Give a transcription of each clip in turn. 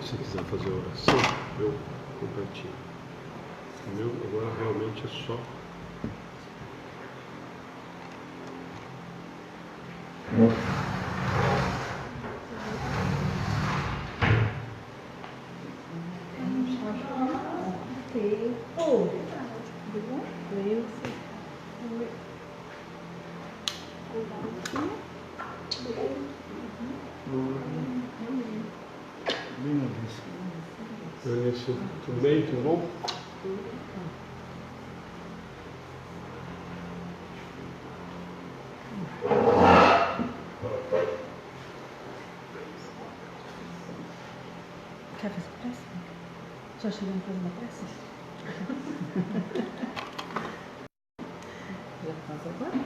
Se quiser fazer oração, eu compartilho. O meu agora realmente é só. Tudo bem? Tudo bom? Quer fazer pressa? Já chegamos a fazer uma pressa? Já faz agora?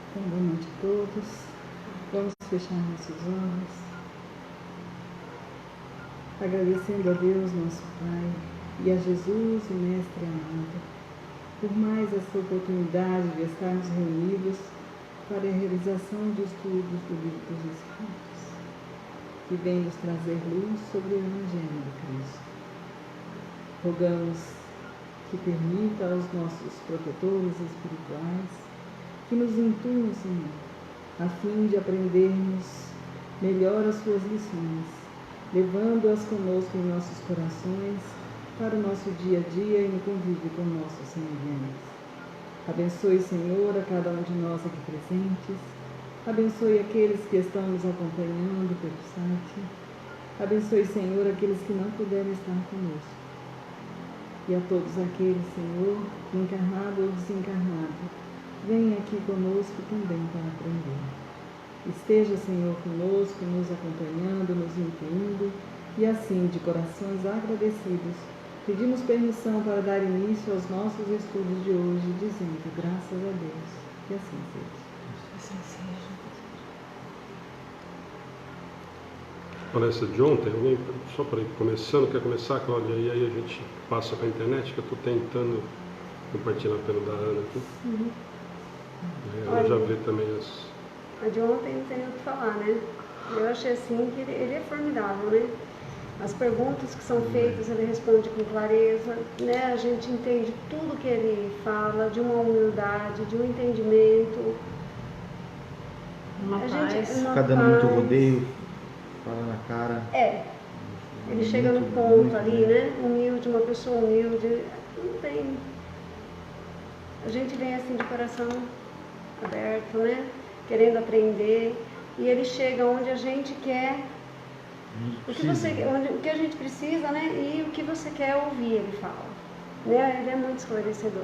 Então, boa noite a todos. Vamos fechar nossos olhos. Agradecendo a Deus, nosso Pai, e a Jesus, o Mestre amado, por mais essa oportunidade de estarmos reunidos para a realização de estudos do Livro dos Espíritos, que vem nos trazer luz sobre o Evangelho de Cristo. Rogamos que permita aos nossos protetores espirituais que nos intuam, Senhor, a fim de aprendermos melhor as suas lições, levando-as conosco em nossos corações para o nosso dia a dia e no convívio com nossos semelhantes. Abençoe, Senhor, a cada um de nós aqui presentes. Abençoe aqueles que estão nos acompanhando pelo site. Abençoe, Senhor, aqueles que não puderem estar conosco. E a todos aqueles, Senhor, encarnado ou desencarnado, venha aqui conosco também para aprender. Esteja, Senhor, conosco, nos acompanhando, nos incluindo, e assim, de corações agradecidos, pedimos permissão para dar início aos nossos estudos de hoje, dizendo graças a Deus, que assim seja. Assim seja. Palestra de ontem, alguém, só para ir começando, quer começar, Cláudia? E aí a gente passa para a internet, que eu estou tentando compartilhar pelo da Ana aqui. Uhum. Ela já vê também as... A de ontem não tem o que falar, né? Eu achei assim que ele é formidável, né? As perguntas que são feitas, ele responde com clareza, né? A gente entende tudo que ele fala, de uma humildade, de um entendimento. Uma paz. Fica dando muito rodeio, fala na cara. Ele chega no ponto ali, né? Humilde, uma pessoa humilde. Não tem. A gente vem assim de coração aberto, né? Querendo aprender. E ele chega onde a gente quer. O que a gente precisa, né? E o que você quer ouvir, ele fala. Né? Ele é muito esclarecedor.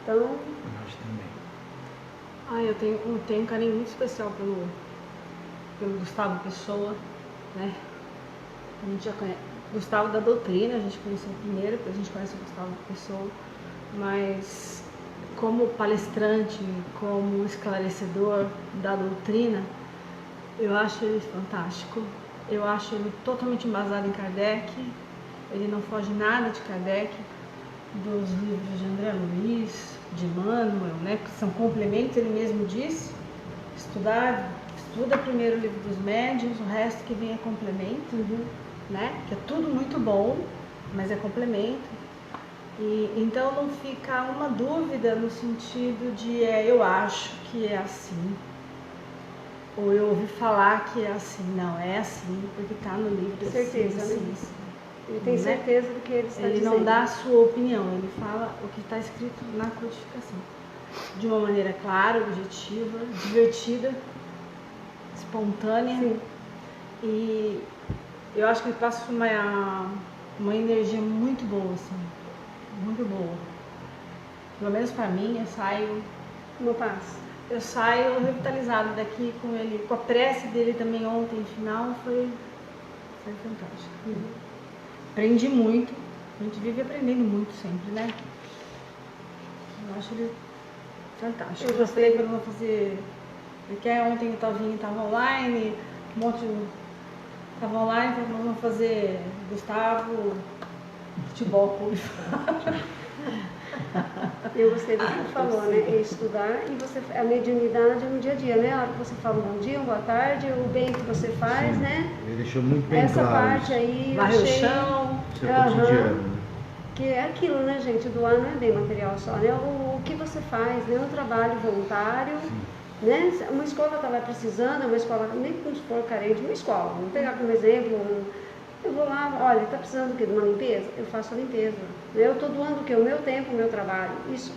Então... Eu acho também. Eu tenho um carinho muito especial pelo Gustavo Pessoa, né? A gente já conhece Gustavo da doutrina, a gente conheceu primeiro, depois a gente conhece o Gustavo Pessoa, mas como palestrante, como esclarecedor da doutrina, eu acho ele fantástico. Eu acho ele totalmente embasado em Kardec, ele não foge nada de Kardec, dos livros de André Luiz, de Emmanuel, né, que são complementos, ele mesmo disse, estuda primeiro o livro dos médiuns, o resto que vem é complemento, né, que é tudo muito bom, mas é complemento. E então não fica uma dúvida no sentido de eu acho que é assim, ou eu ouvi falar que é assim. Não, é assim, porque está no livro. Certeza, assim, né? assim. Ele tem certeza do que ele está dizendo. Ele não dá a sua opinião, ele fala o que está escrito na codificação. De uma maneira clara, objetiva, divertida, espontânea. Sim. E eu acho que ele passa uma energia muito boa, assim. Muito boa. Pelo menos para mim, eu saio... Uma paz. Eu saio revitalizada daqui com ele, com a prece dele também ontem, final, foi fantástico. Aprendi muito, a gente vive aprendendo muito sempre, né? Eu acho ele fantástico. Eu gostei quando eu vou fazer, porque ontem o Tavinho estava online, um monte estava online, então nós vamos fazer Gustavo, futebol público. Eu gostei do que ele falou, né? É estudar e você, a mediunidade no dia a dia, né? A hora que você fala um bom dia, uma boa tarde, o bem que você faz, Sim. né? Ele deixou muito bem Essa claro parte isso. aí eu Varre o achei... chão. Isso é cotidiano, né? Que é aquilo, né, gente? Doar não é bem material só, né? O que você faz, né? Um trabalho voluntário, né? Uma escola estava precisando, uma escola, nem que for carente, uma escola. Vamos pegar como exemplo, eu vou lá, olha, está precisando do quê? De uma limpeza? Eu faço a limpeza. Eu estou doando o quê? O meu tempo, o meu trabalho. Isso,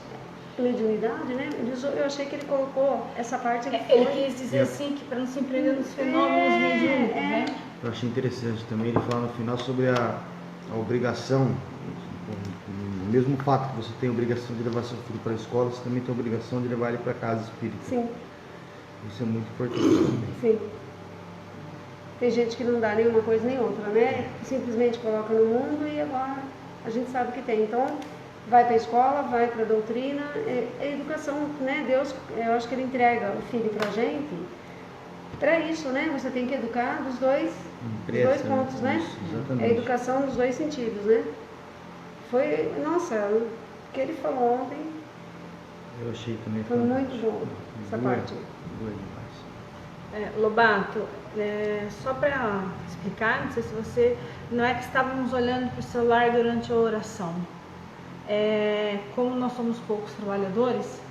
mediunidade, né? Eu achei que ele colocou essa parte aqui. Ele quis dizer assim, que para não se empreender nos fenômenos mediúnicos, né? Eu achei interessante também ele falar no final sobre a obrigação, o mesmo fato que você tem a obrigação de levar seu filho para a escola, você também tem a obrigação de levar ele para a casa espírita. Sim. Isso é muito importante também. Sim. Tem gente que não dá nenhuma coisa nem outra, né? Simplesmente coloca no mundo e agora a gente sabe que tem. Então, vai para a escola, vai para a doutrina, é educação, né? Deus, eu acho que ele entrega o filho para a gente para isso, né? Você tem que educar dos dois pontos, né? Isso, exatamente. É a educação dos dois sentidos, né? Foi, nossa, o que ele falou ontem Eu achei também foi muito bom, essa Doeu. parte. Doeu demais. Lobato, só para explicar, não sei se você... Não é que estávamos olhando para o celular durante a oração. Como nós somos poucos trabalhadores,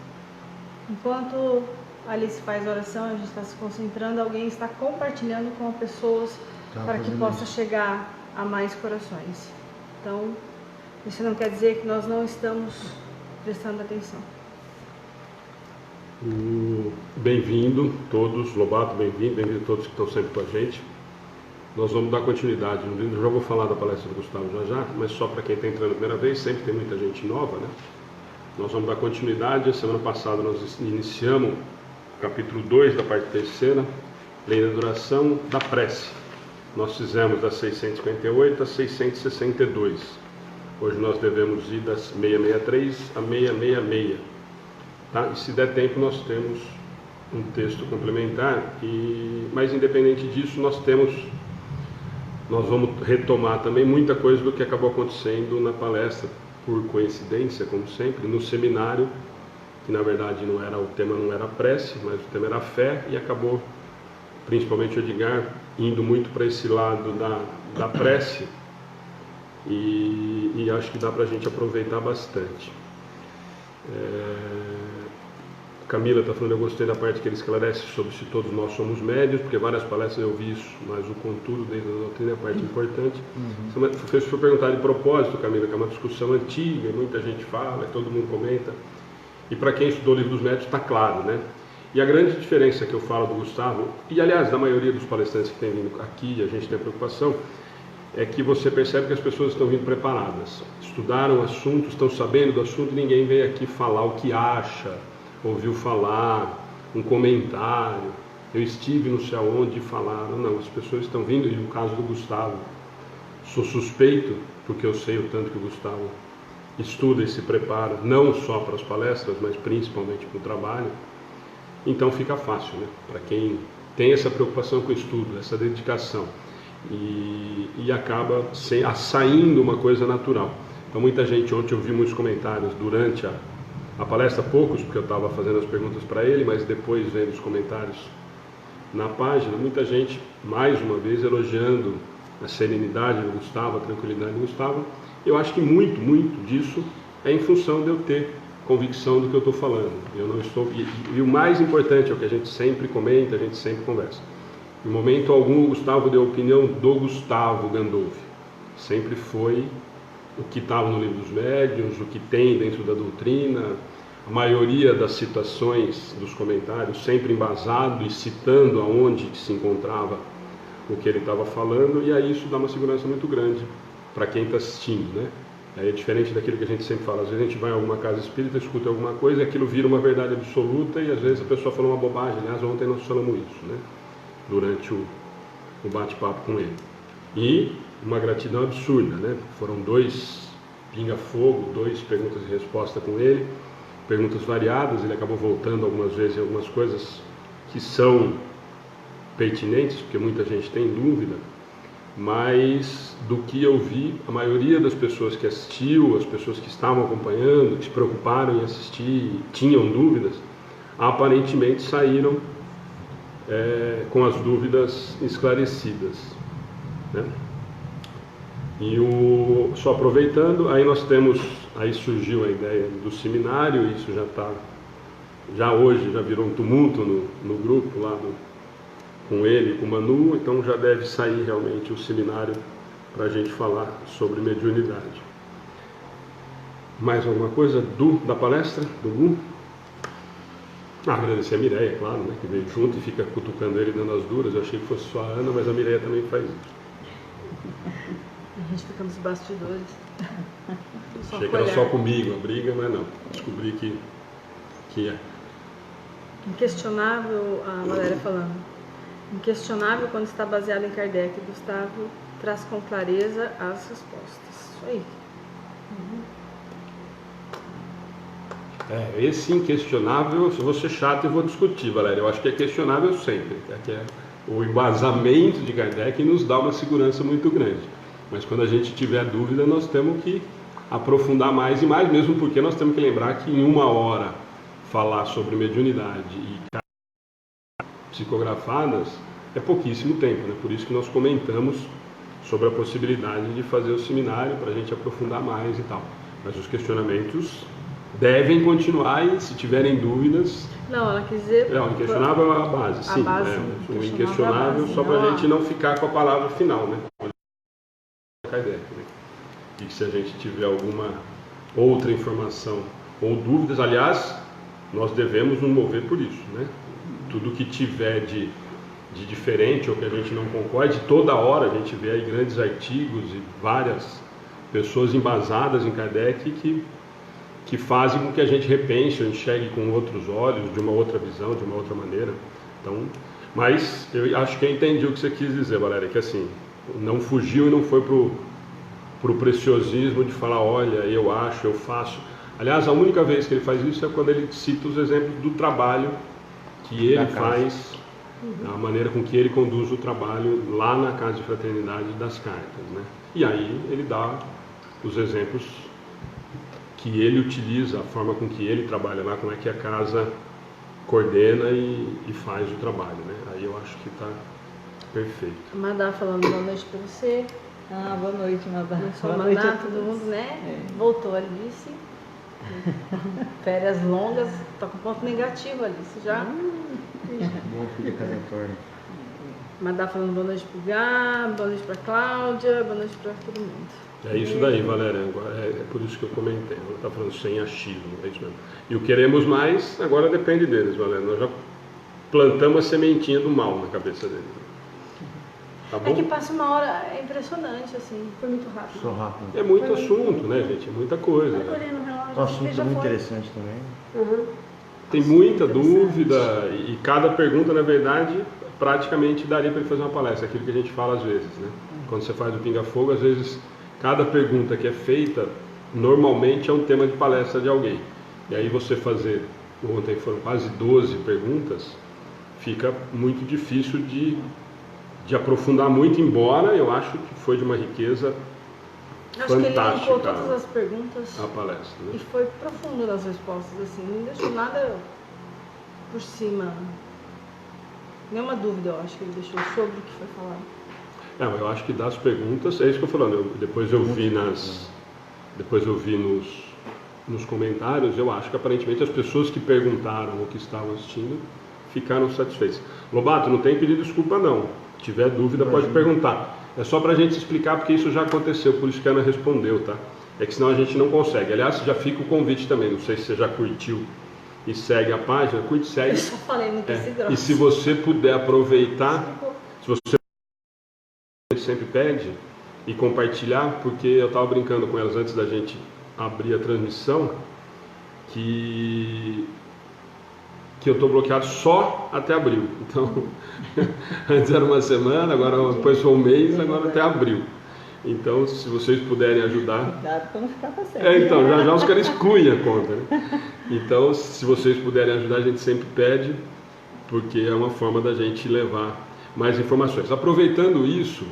enquanto a Alice faz a oração, a gente está se concentrando, alguém está compartilhando com pessoas para que possa chegar a mais corações. Então, isso não quer dizer que nós não estamos prestando atenção. Bem-vindo todos, Lobato, bem-vindo todos que estão sempre com a gente. Nós vamos dar continuidade no livro, já vou falar da palestra do Gustavo já, mas só para quem está entrando a primeira vez, sempre tem muita gente nova, né? Nós vamos dar continuidade. A semana passada nós iniciamos o capítulo 2 da parte terceira, Lei da Duração da Prece. Nós fizemos das 658 a 662. Hoje nós devemos ir das 663 a 666. Tá? E se der tempo nós temos um texto complementar, mas independente disso nós vamos retomar também muita coisa do que acabou acontecendo na palestra, por coincidência, como sempre, no seminário, que na verdade o tema não era prece, mas o tema era fé, e acabou, principalmente o Edgar, indo muito para esse lado da prece, e acho que dá para a gente aproveitar bastante. Camila está falando, eu gostei da parte que ele esclarece sobre se todos nós somos médios, porque várias palestras eu vi isso, mas o contudo dentro da doutrina é a parte importante. Se for perguntar de propósito, Camila, que é uma discussão antiga, e muita gente fala, todo mundo comenta, e para quem estudou o livro dos médios está claro, né? E a grande diferença que eu falo do Gustavo, e aliás da maioria dos palestrantes que têm vindo aqui, a gente tem a preocupação, é que você percebe que as pessoas estão vindo preparadas, estudaram o assunto, estão sabendo do assunto, e ninguém vem aqui falar o que acha, ouviu falar, um comentário, eu estive não sei aonde e falaram. Não, as pessoas estão vindo, e no caso do Gustavo, sou suspeito, porque eu sei o tanto que o Gustavo estuda e se prepara, não só para as palestras, mas principalmente para o trabalho. Então fica fácil, né? Para quem tem essa preocupação com o estudo, essa dedicação, e acaba saindo uma coisa natural. Então muita gente, ontem eu vi muitos comentários durante a palestra, poucos, porque eu estava fazendo as perguntas para ele, mas depois vendo os comentários na página, muita gente, mais uma vez, elogiando a serenidade do Gustavo, a tranquilidade do Gustavo. Eu acho que muito, muito disso é em função de eu ter convicção do que eu estou falando. Eu não estou... E o mais importante é o que a gente sempre comenta, a gente sempre conversa. Em momento algum, o Gustavo deu a opinião do Gustavo Gandolfi. Sempre foi o que estava no livro dos médiuns, o que tem dentro da doutrina, a maioria das citações dos comentários sempre embasado e citando aonde se encontrava o que ele estava falando, e aí isso dá uma segurança muito grande para quem está assistindo, né? Aí é diferente daquilo que a gente sempre fala, às vezes a gente vai em alguma casa espírita, escuta alguma coisa, e aquilo vira uma verdade absoluta, e às vezes a pessoa falou uma bobagem. Aliás, ontem nós falamos isso, né? Durante o bate-papo com ele. E uma gratidão absurda, né? Foram 2 pinga-fogo, 2 perguntas e resposta com ele, perguntas variadas, ele acabou voltando algumas vezes em algumas coisas que são pertinentes, porque muita gente tem dúvida, mas do que eu vi, a maioria das pessoas que assistiu, as pessoas que estavam acompanhando, que se preocuparam em assistir, tinham dúvidas, aparentemente saíram com as dúvidas esclarecidas, né? E só aproveitando, aí surgiu a ideia do seminário, isso já hoje já virou um tumulto no grupo lá com ele e com o Manu, então já deve sair realmente o seminário para a gente falar sobre mediunidade. Mais alguma coisa da palestra, do Gu? Agradecer a Mireia, claro, né, que veio junto e fica cutucando ele dando as duras. Eu achei que fosse só a Ana, mas a Mireia também faz isso. A gente fica nos bastidores. Achei que era só comigo a briga, mas não. Descobri que é. Inquestionável, a Valéria falando. Inquestionável quando está baseado em Kardec. Gustavo traz com clareza as respostas. Isso aí. Esse inquestionável, eu vou ser chato e vou discutir, Valéria. Eu acho que é questionável sempre. O embasamento de Kardec nos dá uma segurança muito grande. Mas quando a gente tiver dúvida, nós temos que aprofundar mais e mais, mesmo porque nós temos que lembrar que em 1 hora falar sobre mediunidade e psicografadas é pouquíssimo tempo, né? Por isso que nós comentamos sobre a possibilidade de fazer o seminário para a gente aprofundar mais e tal. Mas os questionamentos devem continuar e se tiverem dúvidas... Não, ela quis dizer... o inquestionável é a base, sim. O inquestionável só para a gente não ficar com a palavra final, né? Kardec, né? E que se a gente tiver alguma outra informação ou dúvidas, aliás, nós devemos nos mover por isso, né? Tudo que tiver de diferente ou que a gente não concorde, toda hora a gente vê aí grandes artigos e várias pessoas embasadas em Kardec que fazem com que a gente repense ou enxergue com outros olhos, de uma outra visão, de uma outra maneira. Então, mas eu acho que eu entendi o que você quis dizer, Valéria, que assim, não fugiu e não foi pro preciosismo de falar, olha, eu acho, eu faço. Aliás, a única vez que ele faz isso é quando ele cita os exemplos do trabalho que ele faz, a maneira com que ele conduz o trabalho lá na Casa de Fraternidade das Cartas, né? E aí ele dá os exemplos que ele utiliza, a forma com que ele trabalha lá, como é que a casa coordena e faz o trabalho, né? Aí eu acho que está perfeito. Madá falando boa noite para você. Boa noite, Madá. Boa noite a todo mundo, né? Voltou a Alice. Férias longas, tá com ponto negativo, Alice, já. Bom filho casatório. Madá falando boa noite pro Gá, boa noite pra Cláudia, boa noite pra todo mundo. É isso daí, Valéria, é por isso que eu comentei, ela está falando sem achismo, é isso mesmo. E o queremos mais, agora depende deles, Valéria, nós já plantamos a sementinha do mal na cabeça deles. Tá bom? É que passa 1 hora, é impressionante, assim, foi muito rápido. Só rápido. É muito assunto, né, gente? É muita coisa. Olha Né? no relógio, O assunto já é muito foi. interessante também. Uhum. Tem muita dúvida e cada pergunta, na verdade, praticamente daria para ele fazer uma palestra, aquilo que a gente fala às vezes, né? Quando você faz o Pinga Fogo, às vezes, cada pergunta que é feita, normalmente é um tema de palestra de alguém. E aí você fazer, ontem foram quase 12 perguntas, fica muito difícil de aprofundar muito, embora eu acho que foi de uma riqueza Acho que ele fantástica colocou todas as perguntas a palestra, e né? foi profundo nas respostas, assim, não deixou nada por cima. Nenhuma dúvida, eu acho que ele deixou sobre o que foi falado. Não, eu acho que das perguntas, é isso que eu estou falando, depois eu vi nos comentários, eu acho que aparentemente as pessoas que perguntaram ou que estavam assistindo ficaram satisfeitas. Lobato, não tem pedido desculpa não, se tiver dúvida pode perguntar. É só para a gente explicar porque isso já aconteceu, por isso que a Ana respondeu, tá? É que senão a gente não consegue. Aliás, já fica o convite também, não sei se você já curtiu e segue a página, curte, segue. Eu só falei, não quis ser grossa. E se você puder aproveitar, se você sempre pede, e compartilhar, porque eu estava brincando com elas antes da gente abrir a transmissão, que eu estou bloqueado só até abril. Então, antes era uma semana, agora depois foi um mês, agora até abril. Então, se vocês puderem ajudar... Cuidado para não ficar para sempre. então, já os caras excluem a conta, né? Então, se vocês puderem ajudar, a gente sempre pede, porque é uma forma da gente levar mais informações. Aproveitando isso,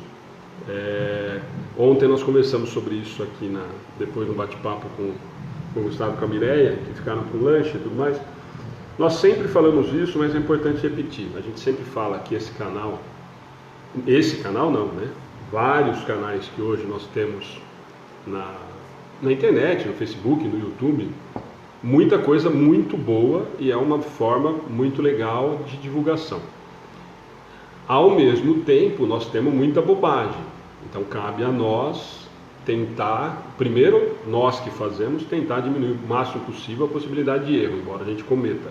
Ontem nós conversamos sobre isso aqui, depois no bate-papo com o Gustavo e com a Mireia, que ficaram com lanche e tudo mais. Nós sempre falamos isso, mas é importante repetir. A gente sempre fala que esse canal não, né? Vários canais que hoje nós temos na internet, no Facebook, no YouTube, muita coisa muito boa e é uma forma muito legal de divulgação. Ao mesmo tempo, nós temos muita bobagem. Então, cabe a nós tentar, primeiro, nós que fazemos, tentar diminuir o máximo possível a possibilidade de erro, embora a gente cometa.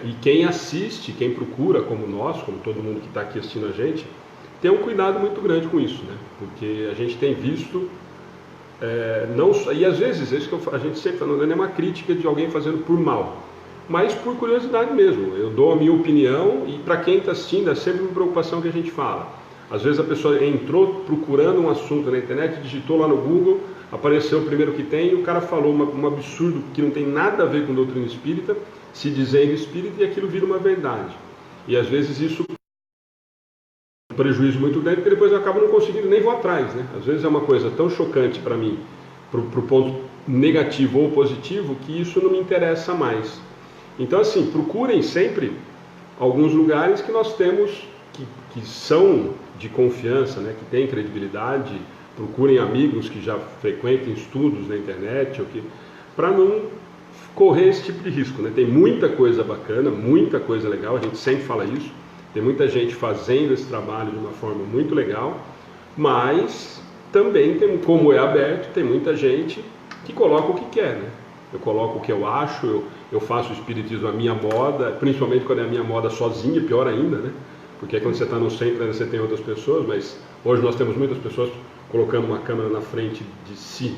E quem assiste, quem procura, como nós, como todo mundo que está aqui assistindo a gente, tem um cuidado muito grande com isso, né? Porque a gente tem visto, e às vezes, isso que a gente sempre fala, não é uma crítica de alguém fazendo por mal, mas por curiosidade mesmo. Eu dou a minha opinião e para quem está assistindo é sempre uma preocupação que a gente fala. Às vezes a pessoa entrou procurando um assunto na internet, digitou lá no Google, apareceu o primeiro que tem e o cara falou um absurdo que não tem nada a ver com doutrina espírita, se dizendo espírita, e aquilo vira uma verdade. E às vezes isso é um prejuízo muito grande, porque depois eu acabo não conseguindo nem vou atrás, né? Às vezes é uma coisa tão chocante para mim, para o ponto negativo ou positivo, que isso não me interessa mais. Então, assim, procurem sempre alguns lugares que nós temos que são de confiança, né, que têm credibilidade. Procurem amigos que já frequentem estudos na internet, para não correr esse tipo de risco, né? Tem muita coisa bacana, muita coisa legal, a gente sempre fala isso. Tem muita gente fazendo esse trabalho de uma forma muito legal, mas também, como é aberto, tem muita gente que coloca o que quer, né? Eu coloco o que eu acho, eu faço o espiritismo à minha moda, principalmente quando é a minha moda sozinha, pior ainda, né? Porque quando você está no centro, você tem outras pessoas, mas hoje nós temos muitas pessoas colocando uma câmera na frente de si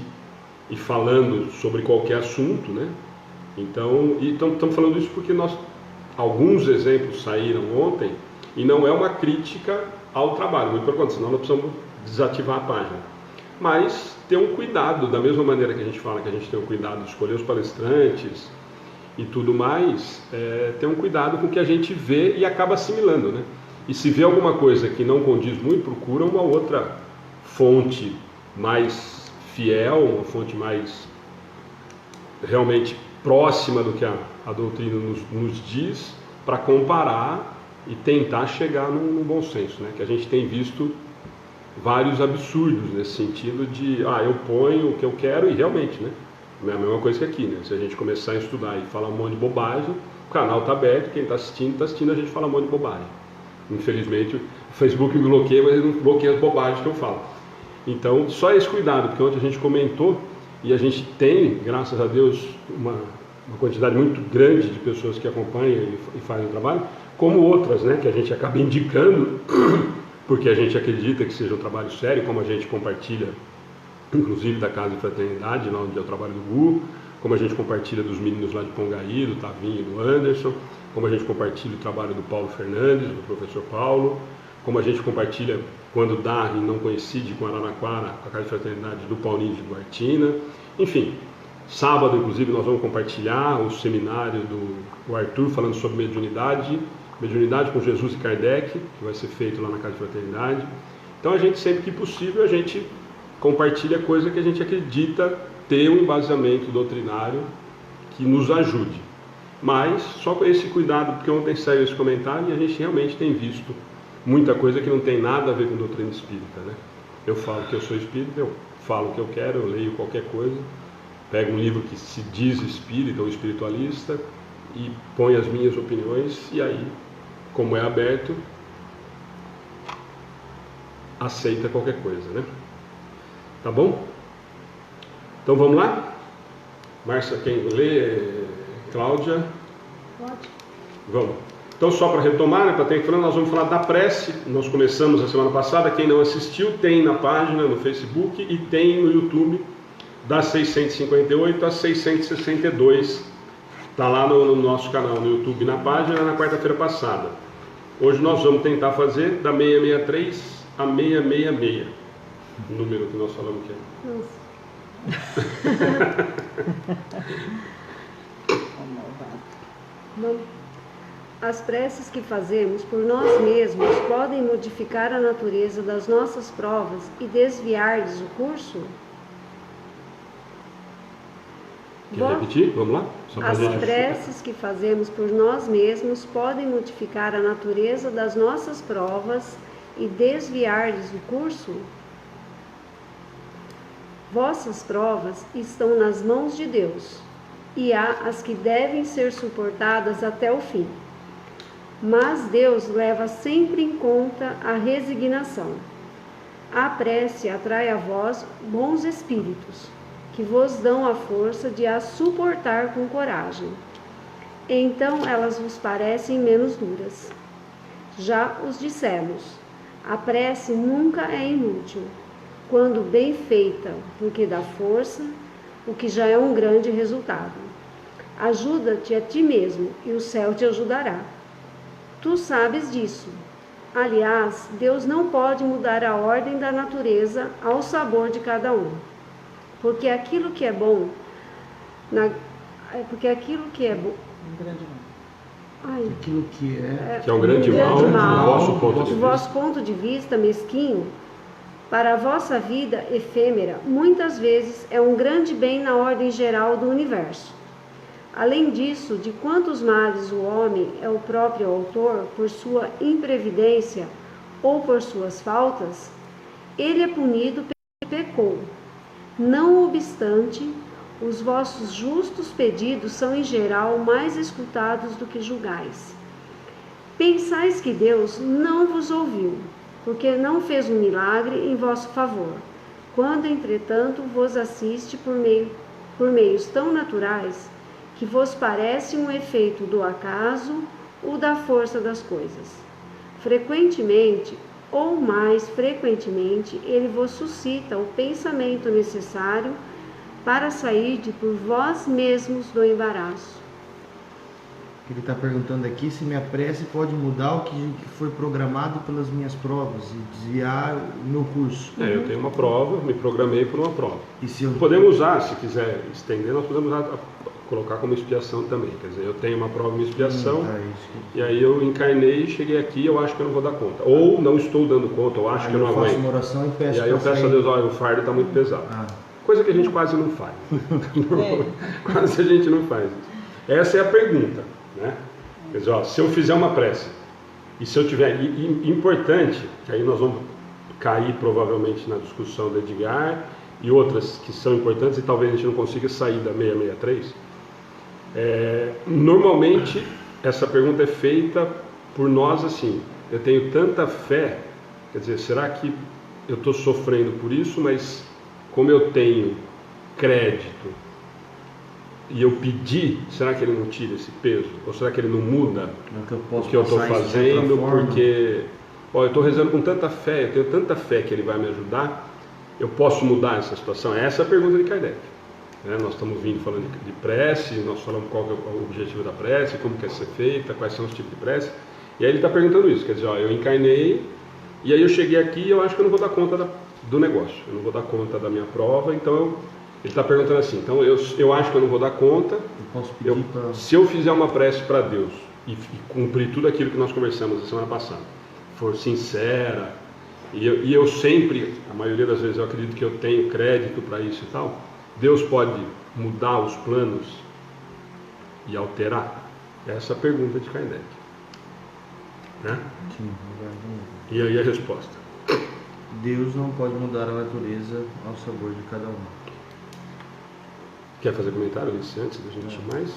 e falando sobre qualquer assunto, né? Então, estamos falando isso porque alguns exemplos saíram ontem e não é uma crítica ao trabalho, muito pelo contrário, senão nós precisamos desativar a página. Mas ter um cuidado, da mesma maneira que a gente fala que a gente tem um cuidado de escolher os palestrantes e tudo mais, ter um cuidado com o que a gente vê e acaba assimilando, né? E se vê alguma coisa que não condiz muito, procura uma outra fonte mais fiel, uma fonte mais realmente próxima do que a doutrina nos diz, para comparar e tentar chegar num bom senso, né? Que a gente tem visto vários absurdos nesse sentido de, eu ponho o que eu quero e realmente, né? É a mesma coisa que aqui, né? Se a gente começar a estudar e falar um monte de bobagem, o canal está aberto, quem está assistindo, a gente fala um monte de bobagem. Infelizmente, o Facebook me bloqueia, mas ele não bloqueia as bobagens que eu falo. Então, só esse cuidado, porque ontem a gente comentou, e a gente tem, graças a Deus, uma quantidade muito grande de pessoas que acompanham e fazem o trabalho, como outras, né, que a gente acaba indicando, porque a gente acredita que seja um trabalho sério, como a gente compartilha, inclusive da Casa de Fraternidade, lá onde é o trabalho do Gu, como a gente compartilha dos meninos lá de Pongaí, do Tavinho e do Anderson, como a gente compartilha o trabalho do Paulo Fernandes, do professor Paulo, como a gente compartilha, quando dá e não coincide com Araraquara, com a Casa de Fraternidade do Paulinho de Guartina. Enfim, sábado, inclusive, nós vamos compartilhar o seminário do Arthur falando sobre mediunidade com Jesus e Kardec, que vai ser feito lá na Casa de Fraternidade. Então, a gente, sempre que possível, a gente compartilha coisa que a gente acredita ter um embasamento doutrinário que nos ajude. Mas só com esse cuidado, porque ontem saiu esse comentário e a gente realmente tem visto muita coisa que não tem nada a ver com doutrina espírita, né? Eu falo que eu sou espírita, eu falo o que eu quero, eu leio qualquer coisa, pego um livro que se diz espírita ou espiritualista e ponho as minhas opiniões, e aí, como é aberto, aceita qualquer coisa, né? Tá bom? Então vamos lá? Márcia, quem lê? Cláudia? Pode. Vamos. Então, só para retomar, né, para ter falando, nós vamos falar da prece. Nós começamos a semana passada. Quem não assistiu, tem na página, no Facebook e tem no YouTube, das 658 às 662. Está lá no nosso canal, no YouTube, na página, na quarta-feira passada. Hoje nós vamos tentar fazer da 663 a 666. O número que nós falamos que é. Nossa. Malvado. Não. As preces que fazemos por nós mesmos podem modificar a natureza das nossas provas e desviar-lhes o curso? Quer repetir? Vamos lá? Só pra As gente... preces que fazemos por nós mesmos podem modificar a natureza das nossas provas e desviar-lhes o curso? Vossas provas estão nas mãos de Deus, e há as que devem ser suportadas até o fim. Mas Deus leva sempre em conta a resignação. A prece atrai a vós bons espíritos, que vos dão a força de as suportar com coragem. Então elas vos parecem menos duras. Já os dissemos, a prece nunca é inútil, quando bem feita, porque dá força, o que já é um grande resultado. Ajuda-te a ti mesmo, e o céu te ajudará. Tu sabes disso. Aliás, Deus não pode mudar a ordem da natureza ao sabor de cada um. Porque aquilo que é bom, Um grande mal. Aquilo que Que é um grande mal, do vosso ponto de do vista. vosso ponto de vista mesquinho, para a vossa vida efêmera, muitas vezes é um grande bem na ordem geral do universo. Além disso, de quantos males o homem é o próprio autor por sua imprevidência ou por suas faltas, ele é punido porque pecou. Não obstante, os vossos justos pedidos são em geral mais escutados do que julgais. Pensais que Deus não vos ouviu, porque não fez um milagre em vosso favor, quando entretanto vos assiste por meios tão naturais que vos parece um efeito do acaso ou da força das coisas. Frequentemente, ou mais frequentemente, ele vos suscita o pensamento necessário para sair de por vós mesmos do embaraço. ele está perguntando aqui se minha prece pode mudar o que foi programado pelas minhas provas e desviar o meu curso. Eu tenho uma prova, me programei por uma prova. E se eu... Podemos usar, se quiser estender, nós podemos usar, colocar como expiação também. Quer dizer, eu tenho uma prova, uma expiação, e aí eu encarnei, cheguei aqui, eu acho que eu não vou dar conta. Ou não estou dando conta, eu acho que eu não faço uma aguento. oração e peço E aí eu pra peço a sair. Deus, olha, o fardo está muito pesado. Coisa que a gente quase não faz. Quase a gente não faz isso. Essa é a pergunta, né? Quer dizer, ó, se eu fizer uma prece, e se eu tiver... importante, que aí nós vamos cair provavelmente na discussão do Edgar, e outras que são importantes, e talvez a gente não consiga sair da 663, normalmente essa pergunta é feita por nós assim: eu tenho tanta fé, quer dizer, será que eu estou sofrendo por isso, mas como eu tenho crédito e eu pedi, será que ele não tira esse peso? Ou será que ele não muda o que eu estou fazendo? Porque eu estou rezando com tanta fé, eu tenho tanta fé que ele vai me ajudar, eu posso mudar essa situação? Essa é a pergunta de Kardec. Nós estamos vindo falando de prece, nós falamos qual é o objetivo da prece, como quer ser feita, quais são os tipos de prece. E aí ele está perguntando isso, quer dizer, eu encarnei, e aí eu cheguei aqui e eu acho que eu não vou dar conta do negócio, eu não vou dar conta da minha prova, então ele está perguntando assim, então eu acho que eu não vou dar conta, se eu fizer uma prece para Deus e cumprir tudo aquilo que nós conversamos a semana passada, for sincera, e eu sempre, a maioria das vezes eu acredito que eu tenho crédito para isso e tal, Deus pode mudar os planos e alterar? Essa é a pergunta de Kardec. Né? Sim, e aí a resposta? Deus não pode mudar a natureza ao sabor de cada um. Quer fazer comentário antes da gente ir mais?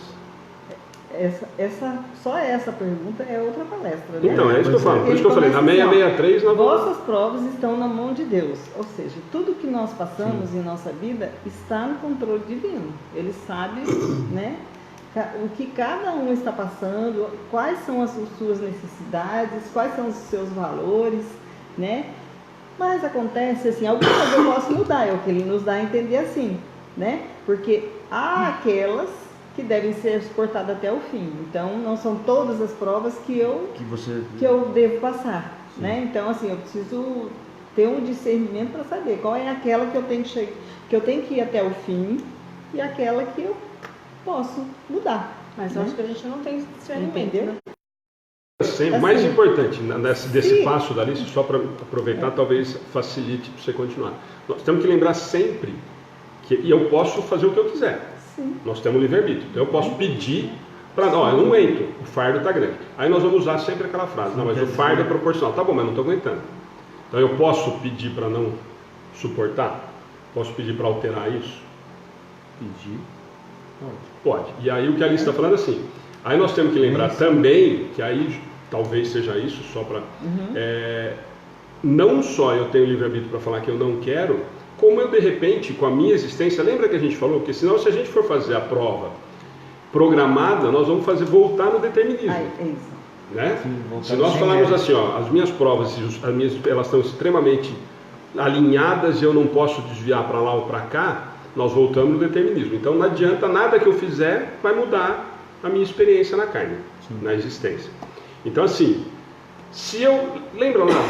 Só essa pergunta é outra palestra, né? Então, é isso que eu falo. Por isso que eu falei, na Ele começa 663... vossas provas estão na mão de Deus. Ou seja, tudo que nós passamos em nossa vida está no controle divino. Ele sabe, né, o que cada um está passando, quais são as suas necessidades, quais são os seus valores, né? Mas acontece assim, algumas eu posso mudar, é o que ele nos dá a entender assim, né? Porque há aquelas que devem ser suportadas até o fim. Então, não são todas as provas que eu devo passar, né? Então, assim, eu preciso ter um discernimento para saber qual é aquela que eu tenho que ir até o fim e aquela que eu posso mudar. Mas eu acho que a gente não tem discernimento, entendeu? né? Sempre, mais importante desse passo da lista, só para aproveitar, talvez facilite para você continuar. Nós temos que lembrar sempre que eu posso fazer o que eu quiser. Sim. Nós temos livre-arbítrio. Então eu posso pedir para, não, eu não aguento, o fardo está grande. Aí nós vamos usar sempre aquela frase, não, mas o fardo é proporcional. Tá bom, mas não estou aguentando. Então eu posso pedir para não suportar? Posso pedir para alterar isso? Pedir? Pode. E aí o que a Alice está falando é assim, aí nós temos que lembrar também, que aí talvez seja isso, só para... não só eu tenho livre-arbítrio para falar que eu não quero, como eu de repente, com a minha existência, lembra que a gente falou? Porque senão se a gente for fazer a prova programada, nós vamos voltar no determinismo. É isso. Né? Sim, se nós falarmos assim, ó, as minhas provas, elas estão extremamente alinhadas e eu não posso desviar para lá ou para cá, nós voltamos no determinismo. Então não adianta nada que eu fizer, vai mudar a minha experiência na carne, na existência. Então assim, se eu... Lembra lá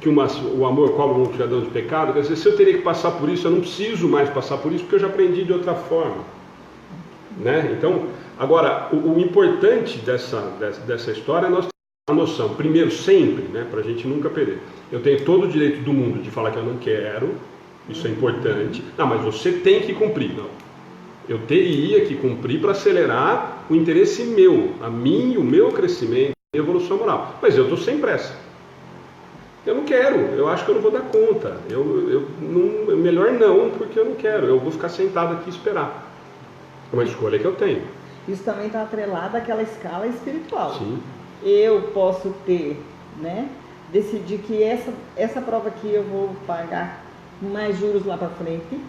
que o amor cobre o multidão de pecado? Quer dizer, se eu teria que passar por isso, eu não preciso mais passar por isso, porque eu já aprendi de outra forma. Né? Então, agora, o importante dessa história é nós termos a noção, primeiro, sempre, né, para a gente nunca perder. Eu tenho todo o direito do mundo de falar que eu não quero, isso é importante. Não, mas você tem que cumprir. Não. Eu teria que cumprir para acelerar o interesse meu, o meu crescimento, a minha evolução moral. Mas eu estou sem pressa. Eu não quero, eu acho que eu não vou dar conta. Melhor não, porque eu não quero. Eu vou ficar sentado aqui e esperar. É uma escolha que eu tenho. Isso também está atrelado àquela escala espiritual. Sim. Eu posso ter, né? Decidir que essa prova aqui eu vou pagar mais juros lá para frente.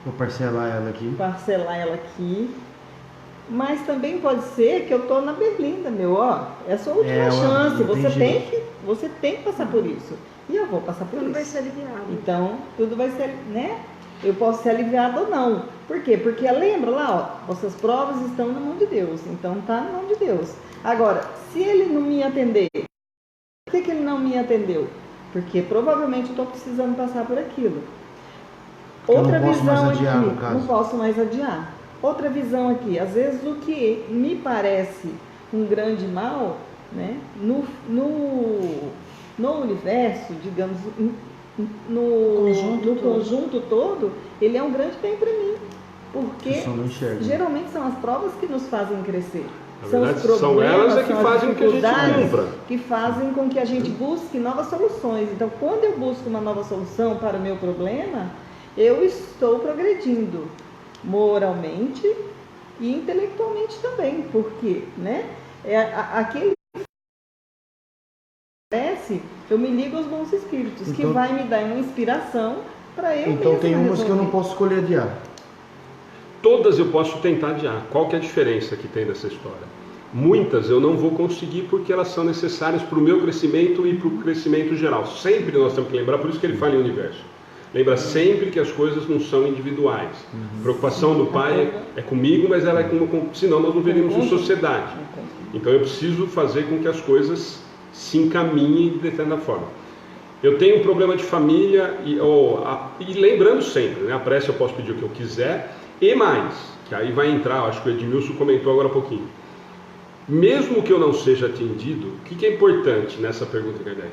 Vou parcelar ela aqui. Mas também pode ser que eu estou na berlinda, é a sua última chance. Você tem que passar por isso. E eu vou passar por isso. Tudo vai ser aliviado. Então, tudo vai ser, né? Eu posso ser aliviado ou não. Por quê? Porque lembra lá, vossas provas estão na mão de Deus. Então está na mão de Deus. Agora, se ele não me atender, por que ele não me atendeu? Porque provavelmente eu estou precisando passar por aquilo. Outra visão aqui, não posso mais adiar. Outra visão aqui, às vezes o que me parece um grande mal, né, no universo, digamos, no conjunto todo, ele é um grande bem para mim. Porque geralmente são as provas que nos fazem crescer. São os problemas, são elas que fazem com que a gente cumpra. Que fazem com que a gente busque novas soluções. Então, quando eu busco uma nova solução para o meu problema, eu estou progredindo moralmente e intelectualmente também. Porque, né? Aquele eu me ligo aos bons espíritos, que vai me dar uma inspiração para eu Então mesmo tem umas resolver. que eu não posso escolher adiar. Todas eu posso tentar adiar. Qual que é a diferença que tem nessa história? Muitas eu não vou conseguir porque elas são necessárias para o meu crescimento e para o crescimento geral. Sempre nós temos que lembrar, por isso que ele fala em universo. Lembra sempre que as coisas não são individuais. A preocupação do pai é comigo, mas ela é senão nós não veríamos uma sociedade. Então eu preciso fazer com que as coisas se encaminhem de determinada forma. Eu tenho um problema de família e lembrando sempre, né, a prece eu posso pedir o que eu quiser e mais, que aí vai entrar, acho que o Edmilson comentou agora há pouquinho. Mesmo que eu não seja atendido, o que é importante nessa pergunta, Kardec?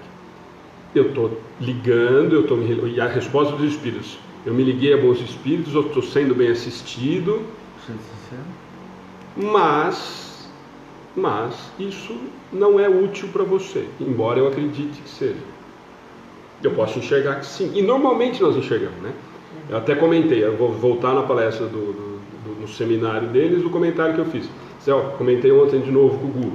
Eu estou ligando, e a resposta dos espíritos, eu me liguei a bons espíritos, eu estou sendo bem assistido, mas isso não é útil para você, embora eu acredite que seja. Eu posso enxergar que sim, e normalmente nós enxergamos, né? Eu até comentei, eu vou voltar na palestra no seminário deles, o comentário que eu fiz. Comentei ontem de novo com o Gu.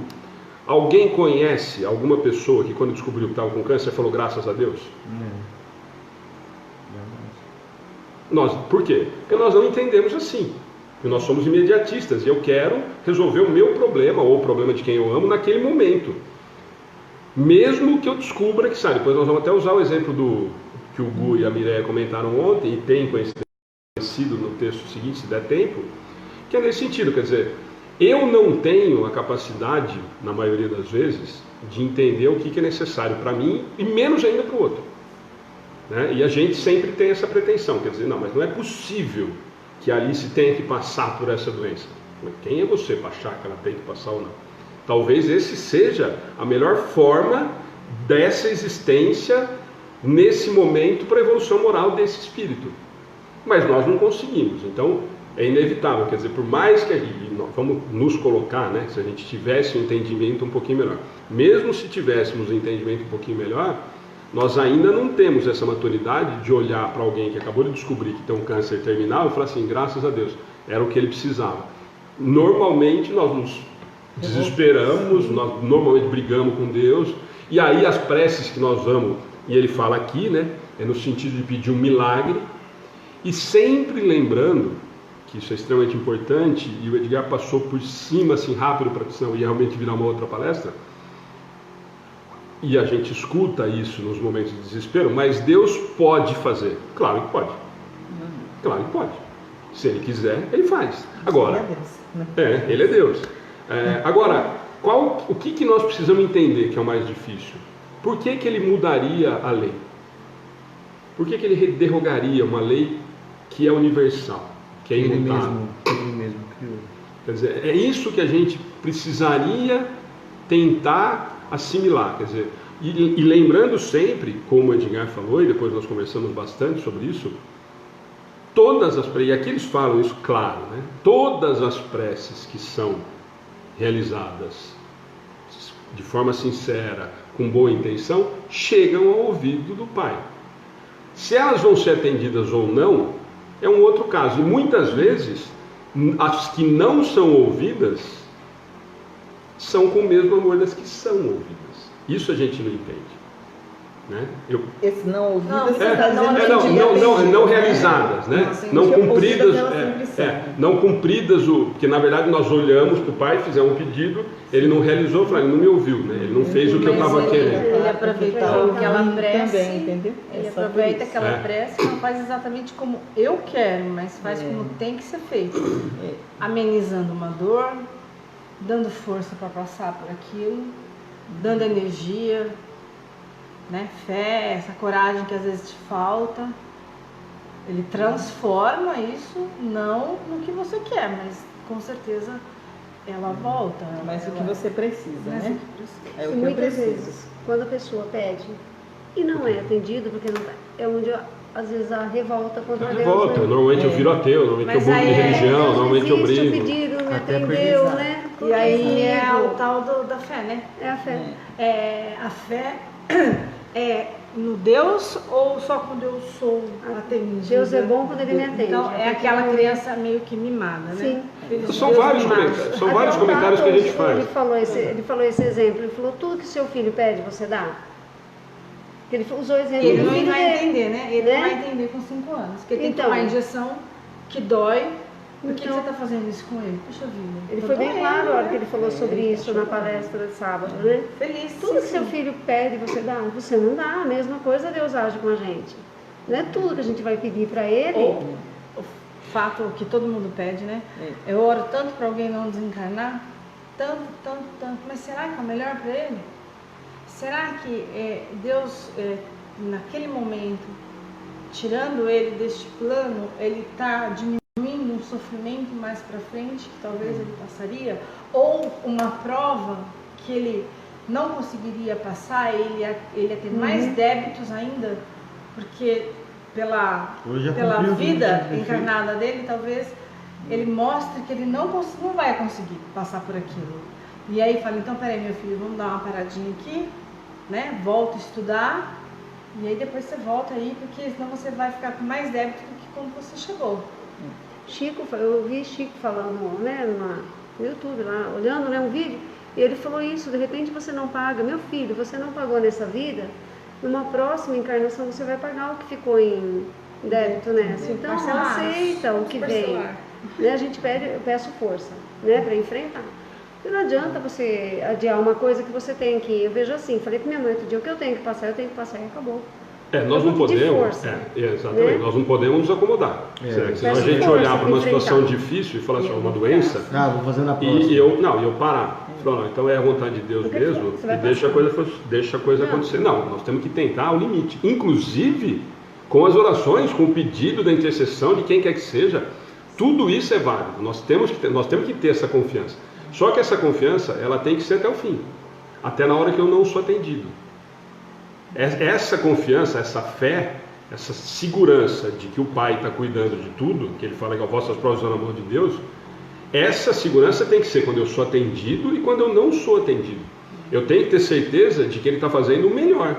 Alguém conhece alguma pessoa que quando descobriu que estava com câncer falou graças a Deus? Não. Por quê? Porque nós não entendemos assim. Porque nós somos imediatistas e eu quero resolver o meu problema ou o problema de quem eu amo naquele momento. Mesmo que eu descubra que sabe. Depois nós vamos até usar o exemplo que o Gu e a Mireia comentaram ontem, e tem conhecido no texto seguinte, se der tempo, que é nesse sentido, quer dizer, eu não tenho a capacidade, na maioria das vezes, de entender o que é necessário para mim e menos ainda para o outro. Né? E a gente sempre tem essa pretensão, quer dizer, não, mas não é possível que a Alice tenha que passar por essa doença. Quem é você para achar que ela tem que passar ou não? Talvez esse seja a melhor forma dessa existência nesse momento para a evolução moral desse espírito. Mas nós não conseguimos, então é inevitável, quer dizer, por mais que nós vamos nos colocar, né, se a gente tivesse um entendimento um pouquinho melhor, mesmo se tivéssemos um entendimento um pouquinho melhor, nós ainda não temos essa maturidade de olhar para alguém que acabou de descobrir que tem um câncer terminal e falar assim, graças a Deus, era o que ele precisava. Normalmente nós nos desesperamos, nós normalmente brigamos com Deus, e aí as preces que nós vamos, e ele fala aqui, né, é no sentido de pedir um milagre, e sempre lembrando que isso é extremamente importante, e o Edgar passou por cima assim rápido para senão ia realmente virar uma outra palestra, e a gente escuta isso nos momentos de desespero, mas Deus pode fazer. Claro que pode. Claro que pode. Se Ele quiser, Ele faz. Agora, Ele é Deus. Agora, o que nós precisamos entender que é o mais difícil? Por que Ele mudaria a lei? Por que Ele derrogaria uma lei que é universal, que é imutável? Ele mesmo criou. Quer dizer, é isso que a gente precisaria tentar assimilar, quer dizer, e lembrando sempre, como o Edgar falou, e depois nós conversamos bastante sobre isso, e aqui eles falam isso claro, né? Todas as preces que são realizadas de forma sincera, com boa intenção, chegam ao ouvido do Pai. Se elas vão ser atendidas ou não, é um outro caso, e muitas vezes as que não são ouvidas são com o mesmo amor das que são ouvidas. Isso a gente não entende, né? Esse não ouvido, não realizadas, né? Não cumpridas, não cumpridas, porque na verdade nós olhamos para o Pai, fizemos um pedido, ele não realizou, ele não me ouviu, né? Ele não fez o que eu estava querendo. Ele aproveitou aquela prece, também, entendeu? Ele aproveita aquela prece, não faz exatamente como eu quero, mas faz como tem que ser feito, amenizando uma dor, dando força para passar por aquilo, dando energia, né, fé, essa coragem que às vezes te falta. Ele transforma isso, não no que você quer, mas com certeza ela volta. Mas o que você precisa, né? É o que muitas vezes, quando a pessoa pede e não é atendido, porque não é onde às vezes a revolta contra Deus. Revolta, normalmente eu viro ateu, normalmente eu mudo de religião, normalmente eu brigo. O pedido não atendeu, né? E aí é o tal da fé, né? É a fé. A fé é no Deus ou só quando eu sou atendida? Deus é bom quando Ele me atende. Então é aquela criança meio que mimada, né? Sim. São vários comentários que a gente faz. Ele falou esse exemplo, ele falou, tudo que seu filho pede, você dá. Ele usou o exemplo. Ele não vai entender, né? Ele não vai entender com 5 anos. Porque tem que tomar injeção que dói. Por que você está fazendo isso com ele? Puxa vida. Ele foi bem claro na hora que ele falou sobre isso na palestra de sábado, né? Feliz. Tudo que seu filho pede, você dá. Você não dá. A mesma coisa Deus age com a gente. Não é tudo que a gente vai pedir para Ele. O fato que todo mundo pede, né? Eu oro tanto para alguém não desencarnar. Tanto. Mas será que é o melhor para ele? Será que Deus, naquele momento, tirando ele deste plano, ele está diminuindo um sofrimento mais para frente, que talvez ele passaria? Ou uma prova que ele não conseguiria passar, ele ia ter mais débitos ainda, porque pela vida encarnada dele, talvez ele mostre que ele não vai conseguir passar por aquilo. E aí fala, então peraí meu filho, vamos dar uma paradinha aqui, né? Volta a estudar, e aí depois você volta aí, porque senão você vai ficar com mais débito do que quando você chegou. Eu ouvi Chico falando, né, no YouTube, lá, olhando, né, um vídeo, e ele falou isso, de repente você não paga, meu filho, você não pagou nessa vida, numa próxima encarnação você vai pagar o que ficou em débito nessa. Então aceita o que vem. Né, eu peço força, né, para enfrentar. Porque não adianta você adiar uma coisa que você tem que... Eu vejo assim, falei para minha mãe outro dia, o que eu tenho que passar e acabou. Nós não podemos, exatamente, né? Nós não podemos nos acomodar. Senão a gente olhar para uma situação difícil e falar assim, uma doença, vou fazer na próxima. e eu parar. Falar, então é a vontade de Deus mesmo, e deixa a coisa acontecer. Não, nós temos que tentar o limite. Inclusive, com as orações, com o pedido da intercessão de quem quer que seja, tudo isso é válido. Nós temos que ter essa confiança. Só que essa confiança, ela tem que ser até o fim, até na hora que eu não sou atendido. Essa confiança, essa fé, essa segurança de que o Pai está cuidando de tudo, que ele fala que as vossas provas estão na mão de Deus, essa segurança tem que ser quando eu sou atendido e quando eu não sou atendido. Eu tenho que ter certeza de que ele está fazendo o melhor,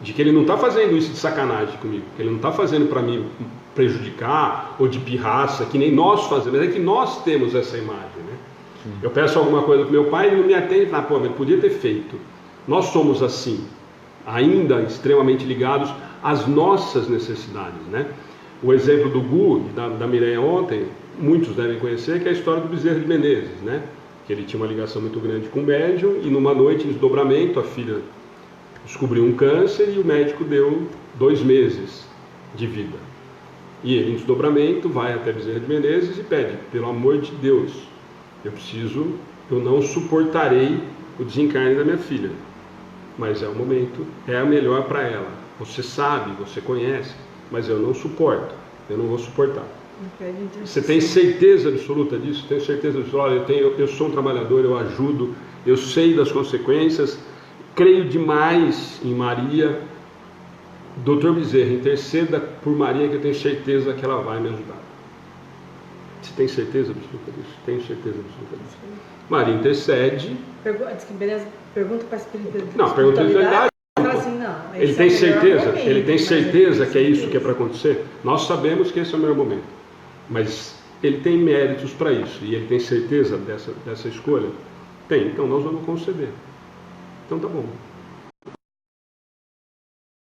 de que ele não está fazendo isso de sacanagem comigo, que ele não está fazendo para me prejudicar ou de pirraça, que nem nós fazemos, mas é que nós temos essa imagem, né? Eu peço alguma coisa para meu pai e ele não me atende, pô, ele podia ter feito. Nós somos assim, ainda extremamente ligados às nossas necessidades, né? O exemplo do Gu, da Mireia ontem, muitos devem conhecer, que é a história do Bezerra de Menezes, né? Que ele tinha uma ligação muito grande com o médium e numa noite em desdobramento a filha descobriu um câncer e o médico deu 2 meses de vida. E ele em desdobramento vai até Bezerra de Menezes e pede, pelo amor de Deus, eu não suportarei o desencarne da minha filha, mas é o momento, é o melhor para ela. Você sabe, você conhece, mas eu não suporto, eu não vou suportar. Você tem certeza absoluta disso? Tenho certeza absoluta. Eu sou um trabalhador, eu ajudo, eu sei das consequências, creio demais em Maria. Dr. Bezerra, interceda por Maria, que eu tenho certeza que ela vai me ajudar. Você tem certeza absoluta disso? Tenho certeza absoluta disso. Maria intercede. Pergunta para a espiritualidade. Não, pergunta para a espiritualidade. Assim, não, ele tem certeza? Momento, ele tem certeza que é isso que é para acontecer? Nós sabemos que esse é o melhor momento. Mas ele tem méritos para isso. E ele tem certeza dessa escolha? Tem. Então nós vamos conceder. Então tá bom.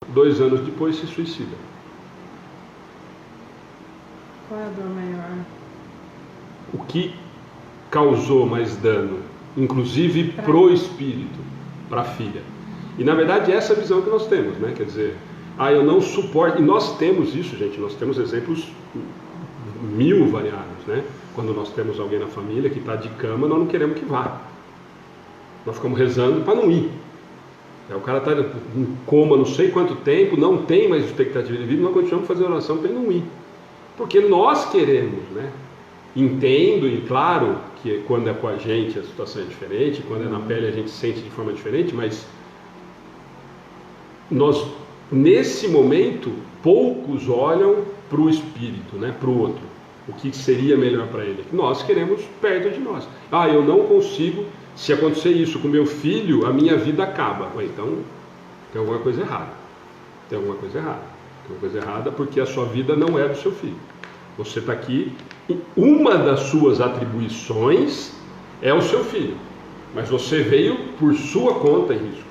2 anos depois se suicida. Qual é a dor maior? O que causou mais dano, inclusive pro espírito, para a filha? E na verdade essa é a visão que nós temos, né? Quer dizer, eu não suporto. E nós temos isso, gente. Nós temos exemplos 1000 variados, né? Quando nós temos alguém na família que está de cama, nós não queremos que vá. Nós ficamos rezando para não ir. O cara está em coma não sei quanto tempo, não tem mais expectativa de vida, nós continuamos fazendo oração para ele não ir. Porque nós queremos, né? Entendo, e claro que quando é com a gente a situação é diferente, quando é na pele a gente sente de forma diferente, mas nós, nesse momento, poucos olham para o espírito, né? Para o outro. O que seria melhor para ele? Nós queremos perto de nós. Eu não consigo. Se acontecer isso com meu filho, a minha vida acaba. Então, tem alguma coisa errada. Tem alguma coisa errada. Tem alguma coisa errada porque a sua vida não é do seu filho. Você está aqui, e uma das suas atribuições é o seu filho. Mas você veio por sua conta e risco.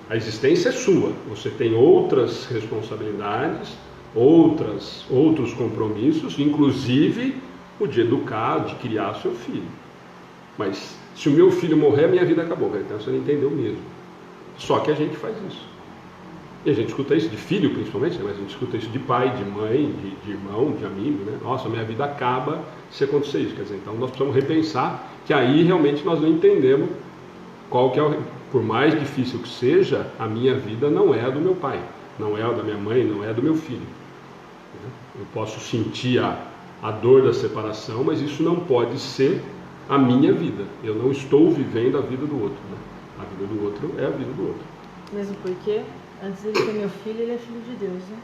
A existência é sua. Você tem outras responsabilidades, outros compromissos, inclusive o de educar, de criar seu filho. Mas se o meu filho morrer, a minha vida acabou. Então você não entendeu mesmo. Só que a gente faz isso. E a gente escuta isso de filho, principalmente, mas a gente escuta isso de pai, de mãe, de irmão, de amigo, né? Nossa, minha vida acaba se acontecer isso. Quer dizer, então nós precisamos repensar que aí realmente nós não entendemos qual que é por mais difícil que seja, a minha vida não é a do meu pai, não é a da minha mãe, não é a do meu filho. Eu posso sentir a dor da separação, mas isso não pode ser a minha vida. Eu não estou vivendo a vida do outro, né? A vida do outro é a vida do outro. Mesmo porque, antes dele ser meu filho, ele é filho de Deus, né?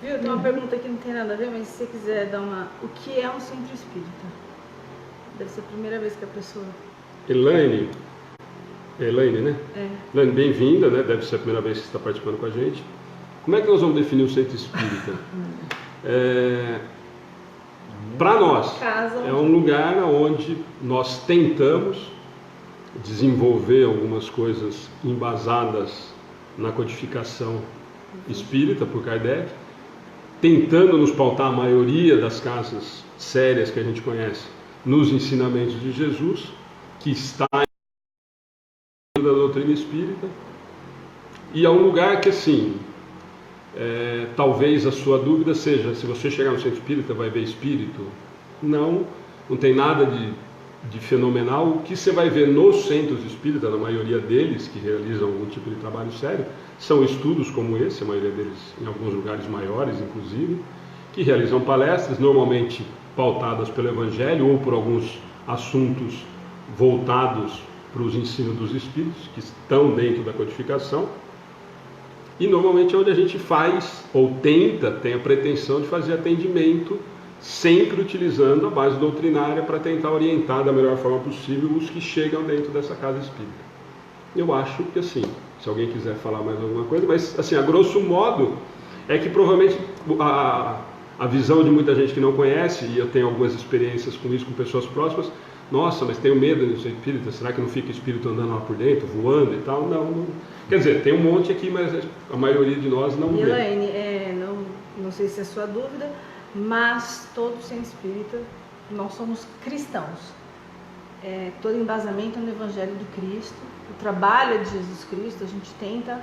Viu? Tem uma pergunta que não tem nada a ver, mas se você quiser dar uma... O que é um centro espírita? Deve ser a primeira vez que a pessoa... Elaine, né? É. Elaine, bem-vinda, né? Deve ser a primeira vez que você está participando com a gente. Como é que nós vamos definir o centro espírita? Para nós, é um lugar onde nós tentamos desenvolver algumas coisas embasadas na codificação espírita por Kardec, tentando nos pautar a maioria das casas sérias que a gente conhece nos ensinamentos de Jesus, que está da doutrina espírita, e é um lugar que, assim, talvez a sua dúvida seja, se você chegar no centro espírita vai ver espírito. Não tem nada de fenomenal. O que você vai ver nos centros espíritas, na maioria deles, que realizam algum tipo de trabalho sério, são estudos como esse, a maioria deles em alguns lugares maiores, inclusive, que realizam palestras, normalmente pautadas pelo Evangelho ou por alguns assuntos voltados para os ensinos dos espíritos, que estão dentro da codificação, e normalmente é onde a gente faz, ou tem a pretensão de fazer atendimento, sempre utilizando a base doutrinária para tentar orientar da melhor forma possível os que chegam dentro dessa casa espírita. Eu acho que assim, se alguém quiser falar mais alguma coisa, mas assim, a grosso modo, é que provavelmente a visão de muita gente que não conhece, e eu tenho algumas experiências com isso com pessoas próximas, nossa, mas tenho medo de ser espírita, será que não fica espírito andando lá por dentro, voando e tal? Não. Quer dizer, tem um monte aqui, mas a maioria de nós não vê. Elaine, não sei se é a sua dúvida, mas todos sem espírita, nós somos cristãos. Todo embasamento é no Evangelho do Cristo, o trabalho é de Jesus Cristo, a gente tenta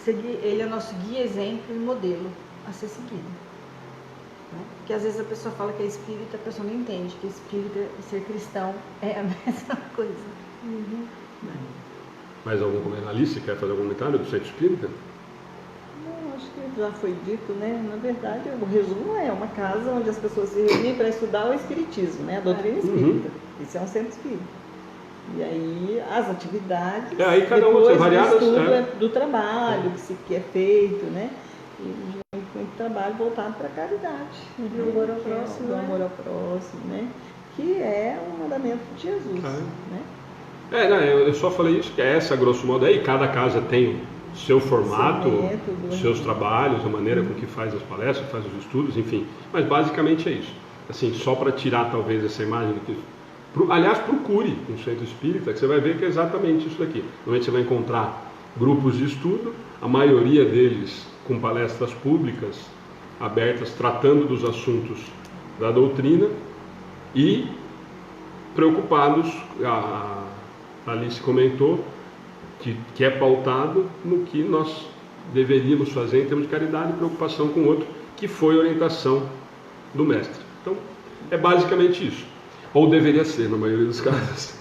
seguir, ele é nosso guia, exemplo e modelo a ser seguido. Porque às vezes a pessoa fala que é espírita, a pessoa não entende que espírita e ser cristão é a mesma coisa. Uhum. Mais algum comentário? Alice, quer fazer algum comentário do centro espírita? Não, acho que já foi dito, né? Na verdade, o resumo é uma casa onde as pessoas se reúnem para estudar o espiritismo, né? A doutrina espírita. Isso é um centro espírita. E aí as atividades, aí cada depois tem variadas, o estudo do trabalho que é feito, né? E muito trabalho voltado para a caridade. Do amor ao próximo, do amor ao próximo, né? Que é um mandamento de Jesus, né? Eu só falei isso, que é essa, grosso modo, aí cada casa tem o seu formato, os seus trabalhos, a maneira com que faz as palestras, faz os estudos, enfim. Mas basicamente é isso. Assim, só para tirar talvez essa imagem do que... Aliás, procure um centro espírita, que você vai ver que é exatamente isso daqui. Normalmente você vai encontrar grupos de estudo, a maioria deles com palestras públicas abertas, tratando dos assuntos da doutrina e preocupados, a Alice comentou, que é pautado no que nós deveríamos fazer em termos de caridade e preocupação com o outro, que foi a orientação do mestre. Então, é basicamente isso. Ou deveria ser, na maioria dos casos.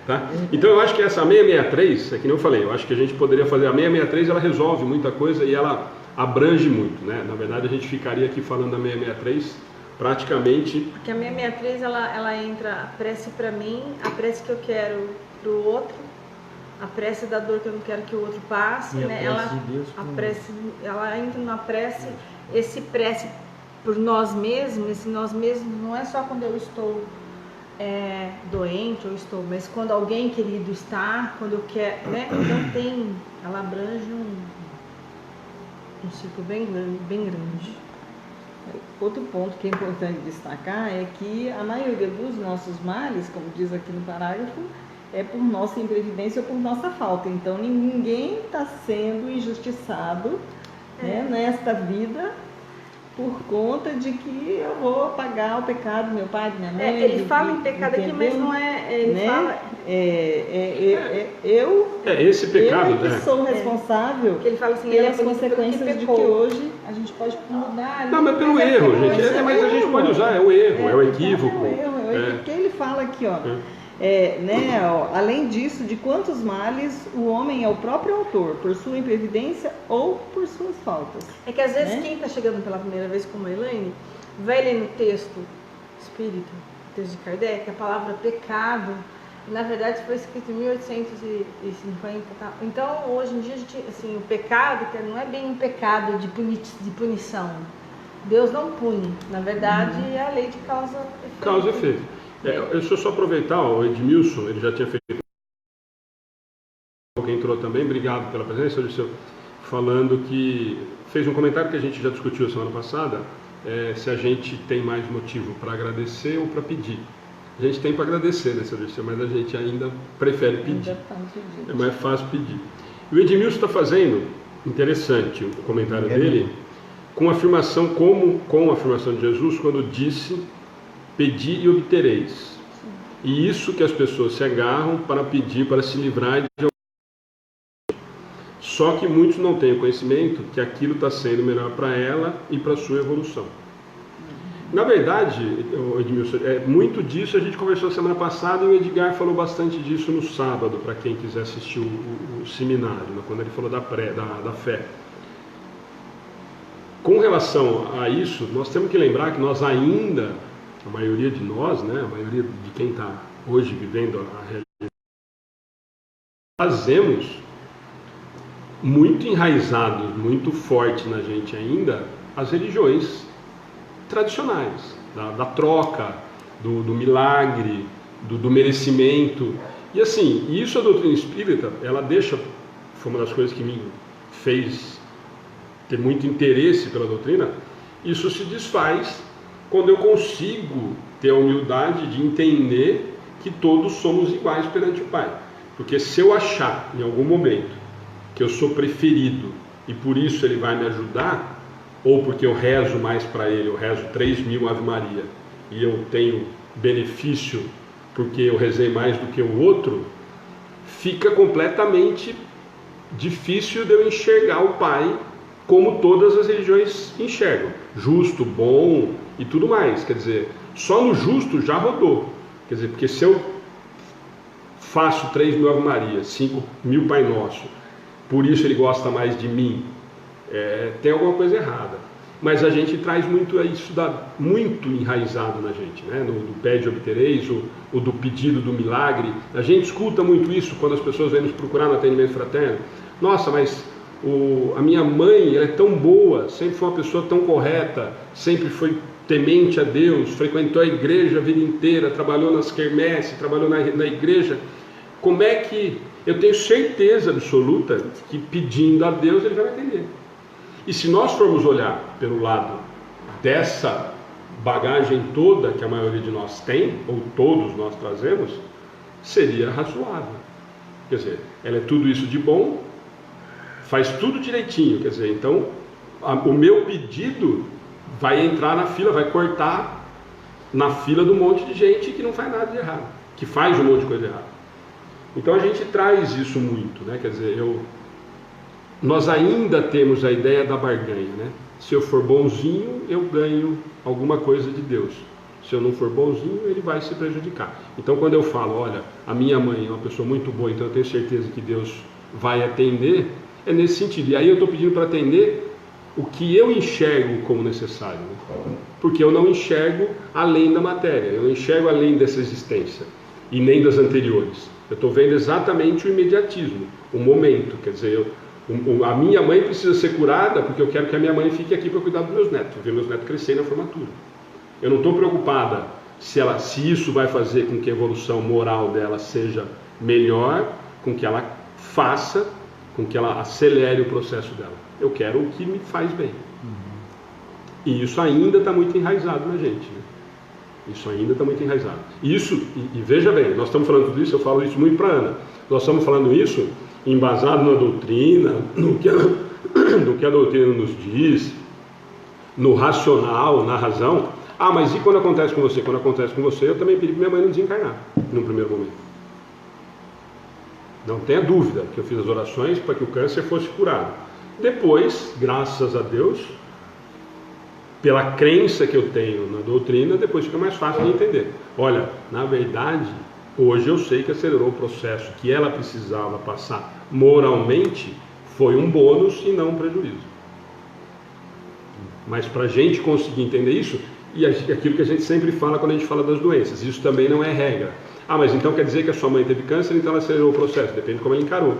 Tá? Então eu acho que essa 663, é que nem eu falei, eu acho que a gente poderia fazer a 663, ela resolve muita coisa e ela abrange muito, né? Na verdade a gente ficaria aqui falando da 663 praticamente... Porque a 663 ela entra a prece para mim, a prece que eu quero para o outro, a prece da dor que eu não quero que o outro passe, né? Ela entra na prece, esse prece por nós mesmos, esse nós mesmos não é só quando eu estou doente ou mas quando alguém querido está, quando eu quero, né? Então ela abrange um ciclo bem grande. Outro ponto que é importante destacar é que a maioria dos nossos males, como diz aqui no parágrafo, é por nossa imprevidência ou por nossa falta. Então ninguém está sendo injustiçado nesta vida por conta de que eu vou pagar o pecado do meu pai, da minha mãe. Ele fala em pecado aqui, mas não é... Ele fala... esse pecado, eu que sou responsável que ele fala assim, pelas consequências de que hoje a gente pode mudar. Não, mas pelo erro, gente. Mas a gente pode usar, é o erro, é o equívoco. Porque ele fala aqui, ó. Além disso, de quantos males o homem é o próprio autor, por sua imprevidência ou por suas faltas. É que às vezes quem está chegando pela primeira vez como a Elaine, vai ler no texto espírita, texto de Kardec, a palavra pecado, na verdade foi escrito em 1850. Tá? Então, hoje em dia, o pecado não é bem um pecado de punição. Deus não pune, na verdade é a lei de causa e efeito. Causa e efeito. Deixa eu só aproveitar, o Edmilson, ele já tinha feito, quem entrou também, obrigado pela presença, Odisseu, falando que fez um comentário que a gente já discutiu semana passada, se a gente tem mais motivo para agradecer ou para pedir. A gente tem para agradecer, né, Odisseu, mas a gente ainda prefere pedir. É mais fácil pedir. E o Edmilson está fazendo, interessante o comentário dele, com a afirmação, com a afirmação de Jesus, quando disse: pedi e obtereis. E isso que as pessoas se agarram para pedir, para se livrar de alguma. Só que muitos não têm o conhecimento que aquilo está sendo melhor para ela e para a sua evolução. Na verdade, Edmilson, muito disso a gente conversou semana passada e o Edgar falou bastante disso no sábado, para quem quiser assistir o seminário, né, quando ele falou da fé. Com relação a isso, nós temos que lembrar que nós ainda a maioria de nós, né, a maioria de quem está hoje vivendo a realidade, fazemos muito enraizados, muito forte na gente ainda, as religiões tradicionais, da troca, do milagre, do merecimento. E assim, isso a doutrina espírita, ela deixa, foi uma das coisas que me fez ter muito interesse pela doutrina, isso se desfaz quando eu consigo ter a humildade de entender que todos somos iguais perante o Pai. Porque se eu achar em algum momento que eu sou preferido e por isso ele vai me ajudar, ou porque eu rezo mais para ele, eu rezo 3.000 Ave Maria e eu tenho benefício porque eu rezei mais do que o outro, fica completamente difícil de eu enxergar o Pai como todas as religiões enxergam, justo, bom e tudo mais. Quer dizer, só no justo já rodou. Quer dizer, porque se eu faço 3.000 Ave Maria, 5.000 Pai Nosso, por isso ele gosta mais de mim, tem alguma coisa errada. Mas a gente traz muito isso, muito enraizado na gente, né? Do pede obtereis, o do pedido do milagre. A gente escuta muito isso quando as pessoas vêm nos procurar no atendimento fraterno. Nossa, mas a minha mãe, ela é tão boa, sempre foi uma pessoa tão correta, sempre foi temente a Deus, frequentou a igreja a vida inteira, trabalhou nas quermesses, trabalhou na igreja. Como é que eu tenho certeza absoluta que pedindo a Deus ele vai me atender? E se nós formos olhar pelo lado dessa bagagem toda que a maioria de nós tem, ou todos nós trazemos, seria razoável. Quer dizer, ela é tudo isso de bom, faz tudo direitinho, quer dizer, então o meu pedido vai entrar na fila, vai cortar na fila de um monte de gente que não faz nada de errado, que faz um monte de coisa errada. Então a gente traz isso muito, né? Quer dizer, nós ainda temos a ideia da barganha, né? Se eu for bonzinho, eu ganho alguma coisa de Deus. Se eu não for bonzinho, ele vai se prejudicar. Então quando eu falo, olha, a minha mãe é uma pessoa muito boa, então eu tenho certeza que Deus vai atender, é nesse sentido. E aí eu estou pedindo para atender o que eu enxergo como necessário, né? Porque eu não enxergo além da matéria, eu não enxergo além dessa existência e nem das anteriores. Eu estou vendo exatamente o imediatismo, o momento. Quer dizer, a minha mãe precisa ser curada porque eu quero que a minha mãe fique aqui para cuidar dos meus netos, ver meus netos crescerem na formatura. Eu não estou preocupada se isso vai fazer com que a evolução moral dela seja melhor, com que ela faça, com que ela acelere o processo dela. Eu quero o que me faz bem. E isso ainda está muito enraizado na gente, né? Isso ainda está muito enraizado. Isso, e veja bem, nós estamos falando tudo isso, eu falo isso muito para a Ana. Nós estamos falando isso embasado na doutrina, no que a doutrina nos diz, no racional, na razão. Ah, mas e quando acontece com você? Quando acontece com você, eu também pedi para minha mãe não desencarnar, num primeiro momento. Não tenha dúvida que eu fiz as orações para que o câncer fosse curado. Depois, graças a Deus, pela crença que eu tenho na doutrina, depois fica mais fácil de entender. Olha, na verdade, hoje eu sei que acelerou o processo que ela precisava passar moralmente, foi um bônus e não um prejuízo. Mas para a gente conseguir entender isso, e aquilo que a gente sempre fala quando a gente fala das doenças, isso também não é regra. Ah, mas então quer dizer que a sua mãe teve câncer, então ela acelerou o processo. Depende de como ela encarou.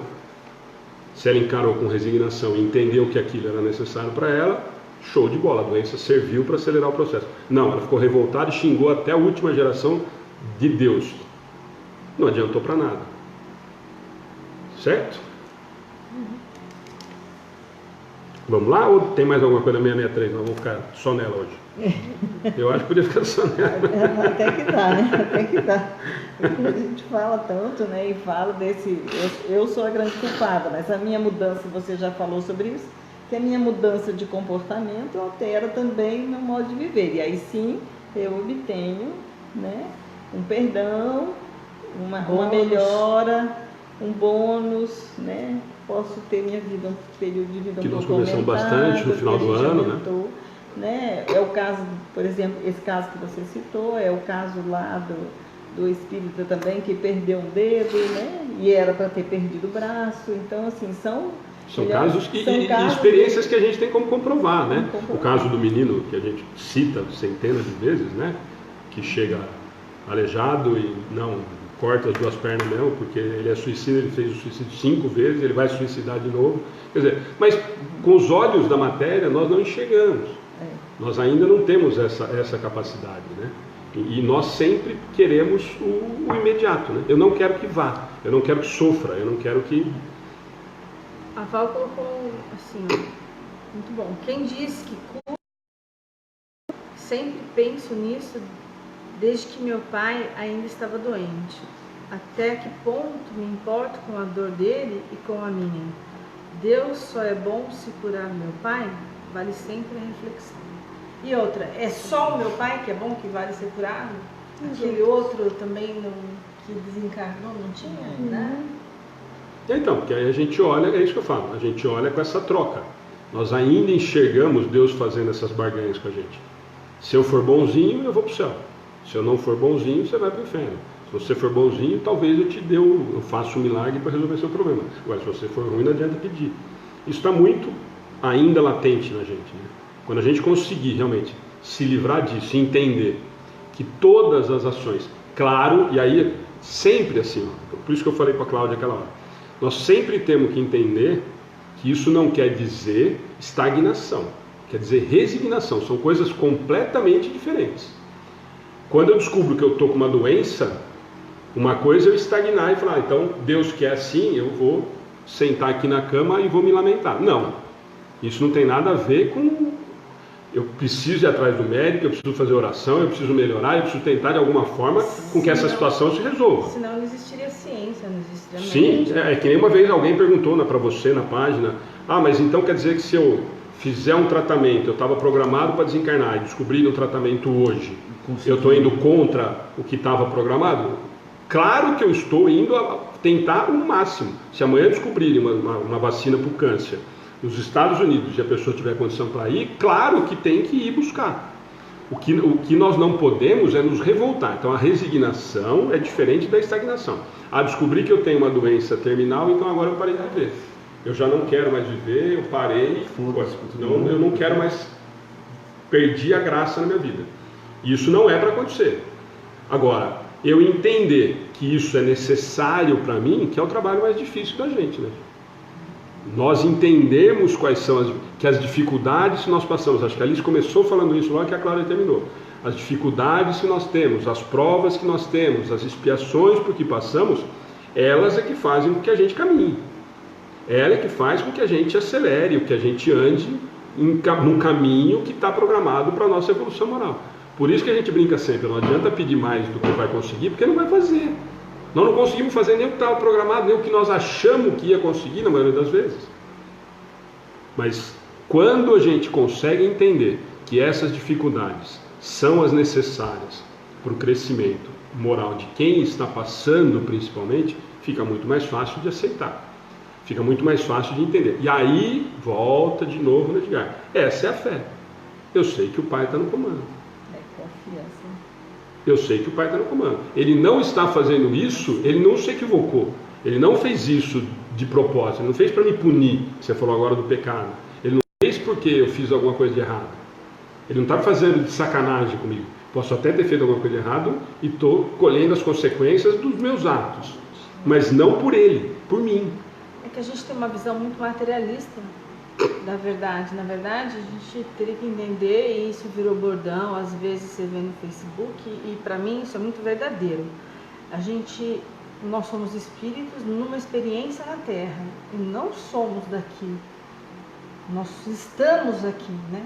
Se ela encarou com resignação e entendeu que aquilo era necessário para ela, show de bola, a doença serviu para acelerar o processo. Não, ela ficou revoltada e xingou até a última geração de Deus. Não adiantou para nada. Certo? Vamos lá ou tem mais alguma coisa na 663? Nós vamos ficar só nela hoje. Eu acho que podia ficar só nela. Até que dá, né? Até que dá. Porque a gente fala tanto, né? E fala desse... Eu sou a grande culpada, mas a minha mudança, você já falou sobre isso, que a minha mudança de comportamento altera também meu modo de viver. E aí sim, eu obtenho, né, um perdão, uma melhora, um bônus, né? Posso ter minha vida, um período de vida que um pouco nós conversamos bastante no final do ano, né? É o caso, por exemplo, esse caso que você citou, é o caso lá do espírita também, que perdeu um dedo, né? E era para ter perdido o braço. Então, assim, são casos e experiências que a gente tem como comprovar, né? O caso do menino, que a gente cita centenas de vezes, né? que chega aleijado e não corta as 2 pernas mesmo, porque ele é suicida, ele fez o suicídio 5 vezes, ele vai suicidar de novo. Quer dizer, mas com os olhos da matéria nós não enxergamos. Nós ainda não temos essa capacidade, né? E nós sempre queremos o imediato, né? Eu não quero que vá, eu não quero que sofra, eu não quero que... A Val colocou assim, ó, muito bom. Quem diz que sempre penso nisso desde que meu pai ainda estava doente. Até que ponto me importo com a dor dele e com a minha? Deus só é bom se curar meu pai? Vale sempre a reflexão. E outra, é só o meu pai que é bom, que vale ser curado? Aquele outro também não, que desencarnou, não tinha, né? Então, porque aí a gente olha, é isso que eu falo, a gente olha com essa troca. Nós ainda enxergamos Deus fazendo essas barganhas com a gente. Se eu for bonzinho, eu vou para o céu. Se eu não for bonzinho, você vai para o inferno. Se você for bonzinho, talvez eu faça um milagre para resolver seu problema. Agora, se você for ruim, não adianta pedir. Isso está muito ainda latente na gente, né? Quando a gente conseguir realmente se livrar disso, entender que todas as ações, claro, e aí sempre assim, por isso que eu falei para a Cláudia aquela hora, nós sempre temos que entender que isso não quer dizer estagnação, quer dizer resignação, são coisas completamente diferentes. Quando eu descubro que eu estou com uma doença, uma coisa é eu estagnar e falar, então Deus quer assim, eu vou sentar aqui na cama e vou me lamentar. Não, isso não tem nada a ver com... Eu preciso ir atrás do médico, eu preciso fazer oração, eu preciso melhorar, eu preciso tentar de alguma forma com que essa situação se resolva. Senão não existiria ciência, não existiria médico. Sim, é que nem uma vez alguém perguntou para você na página, mas então quer dizer que se eu fizer um tratamento, eu estava programado para desencarnar e descobri no tratamento hoje, eu estou indo contra o que estava programado? Claro que eu estou indo a tentar o máximo. Se amanhã descobrirem uma vacina para o câncer nos Estados Unidos e a pessoa tiver condição para ir, claro que tem que ir buscar. O que nós não podemos é nos revoltar. Então a resignação é diferente da estagnação. Descobri que eu tenho uma doença terminal, então agora eu parei de viver. Eu já não quero mais viver, eu parei, eu não quero mais, perdi a graça na minha vida. Isso não é para acontecer. Agora, eu entender que isso é necessário para mim, que é o trabalho mais difícil da gente, né? Nós entendemos quais são as dificuldades que nós passamos. Acho que a Alice começou falando isso logo que a Cláudia terminou. As dificuldades que nós temos, as provas que nós temos, as expiações por que passamos, elas é que fazem com que a gente caminhe. Ela é que faz com que a gente acelere, que a gente ande num caminho que está programado para a nossa evolução moral. Por isso que a gente brinca sempre, não adianta pedir mais do que vai conseguir, porque não vai fazer. Nós não conseguimos fazer nem o que estava programado, nem o que nós achamos que ia conseguir na maioria das vezes. Mas quando a gente consegue entender que essas dificuldades são as necessárias para o crescimento moral de quem está passando principalmente, fica muito mais fácil de aceitar. Fica muito mais fácil de entender. E aí, volta de novo no Edgar. Essa é a fé. Eu sei que o Pai está no comando. É confiança. Eu sei que o Pai está no comando. Ele não está fazendo isso, ele não se equivocou. Ele não fez isso de propósito. Ele não fez para me punir. Você falou agora do pecado. Ele não fez porque eu fiz alguma coisa de errado. Ele não está fazendo de sacanagem comigo. Posso até ter feito alguma coisa de errado e estou colhendo as consequências dos meus atos. Mas não por ele, por mim. É que a gente tem uma visão muito materialista da verdade. Na verdade, a gente teria que entender, e isso virou bordão, às vezes você vê no Facebook, e para mim isso é muito verdadeiro. Nós somos espíritos numa experiência na Terra, e não somos daqui. Nós estamos aqui, né?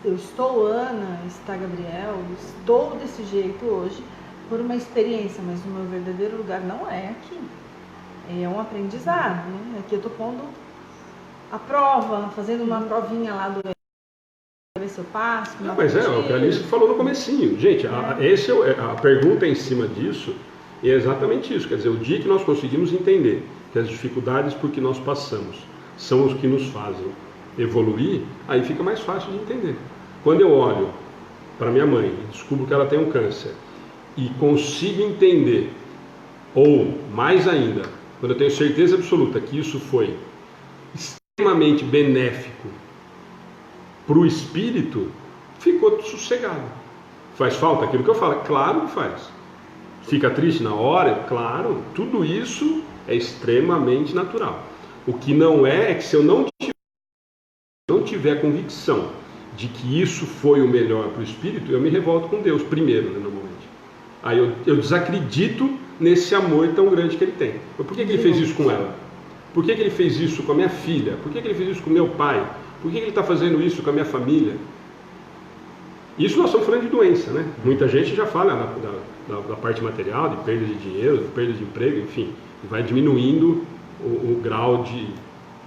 Eu estou Ana, está Gabriel, estou desse jeito hoje por uma experiência, mas o meu verdadeiro lugar não é aqui. É um aprendizado, né? Aqui eu estou pondo a prova, fazendo uma provinha lá do ver se eu passo. Mas o que a Alice falou no comecinho. Gente, a pergunta em cima disso é exatamente isso. Quer dizer, o dia que nós conseguimos entender que as dificuldades por que nós passamos são os que nos fazem evoluir, aí fica mais fácil de entender. Quando eu olho para minha mãe e descubro que ela tem um câncer e consigo entender, ou mais ainda, quando eu tenho certeza absoluta que isso foi extremamente benéfico para o espírito, ficou sossegado. Faz falta aquilo que eu falo? Claro que faz. Fica triste na hora? Claro. Tudo isso é extremamente natural. O que não é que se eu não tiver convicção de que isso foi o melhor para o espírito, eu me revolto com Deus primeiro, né, normalmente. Aí eu desacredito nesse amor tão grande que ele tem. Mas por que ele fez isso com ela? Por que ele fez isso com a minha filha? Por que ele fez isso com o meu pai? Por que ele está fazendo isso com a minha família? Isso nós estamos falando de doença, né? Muita gente já fala da parte material, de perda de dinheiro, de perda de emprego, enfim, e vai diminuindo o grau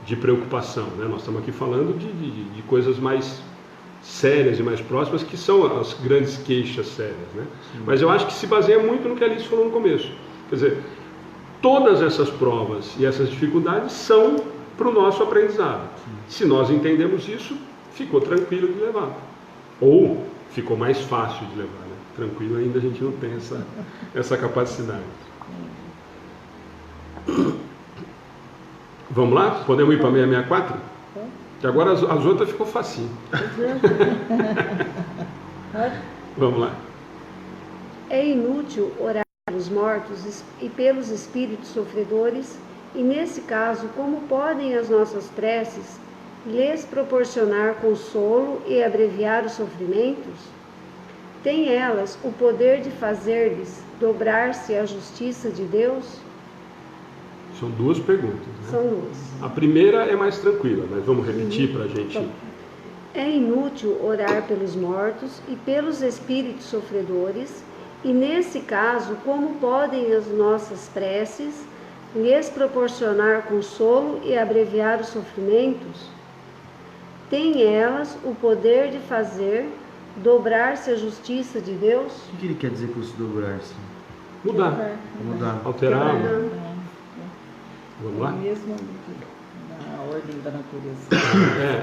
de preocupação, né? Nós estamos aqui falando de coisas mais sérias e mais próximas, que são as grandes queixas sérias, né? Mas eu acho que se baseia muito no que a Alice falou no começo. Quer dizer, todas essas provas e essas dificuldades são para o nosso aprendizado. Se nós entendemos isso, ficou tranquilo de levar. Ou ficou mais fácil de levar, né? Tranquilo ainda a gente não tem essa capacidade. Vamos lá? Podemos ir para 664? Que agora as outras ficou facinho. Vamos lá. É inútil orar pelos mortos e pelos espíritos sofredores, e nesse caso, como podem as nossas preces lhes proporcionar consolo e abreviar os sofrimentos? Têm elas o poder de fazer-lhes dobrar-se à justiça de Deus? São duas perguntas, né? São duas. A primeira é mais tranquila, mas vamos repetir para a gente. É inútil orar pelos mortos e pelos espíritos sofredores, e nesse caso, como podem as nossas preces lhes proporcionar consolo e abreviar os sofrimentos? Têm elas o poder de fazer dobrar-se a justiça de Deus? O que ele quer dizer com isso, dobrar-se? Mudar. Mudar. Alterar. Vamos lá? Mesmo na ordem da natureza.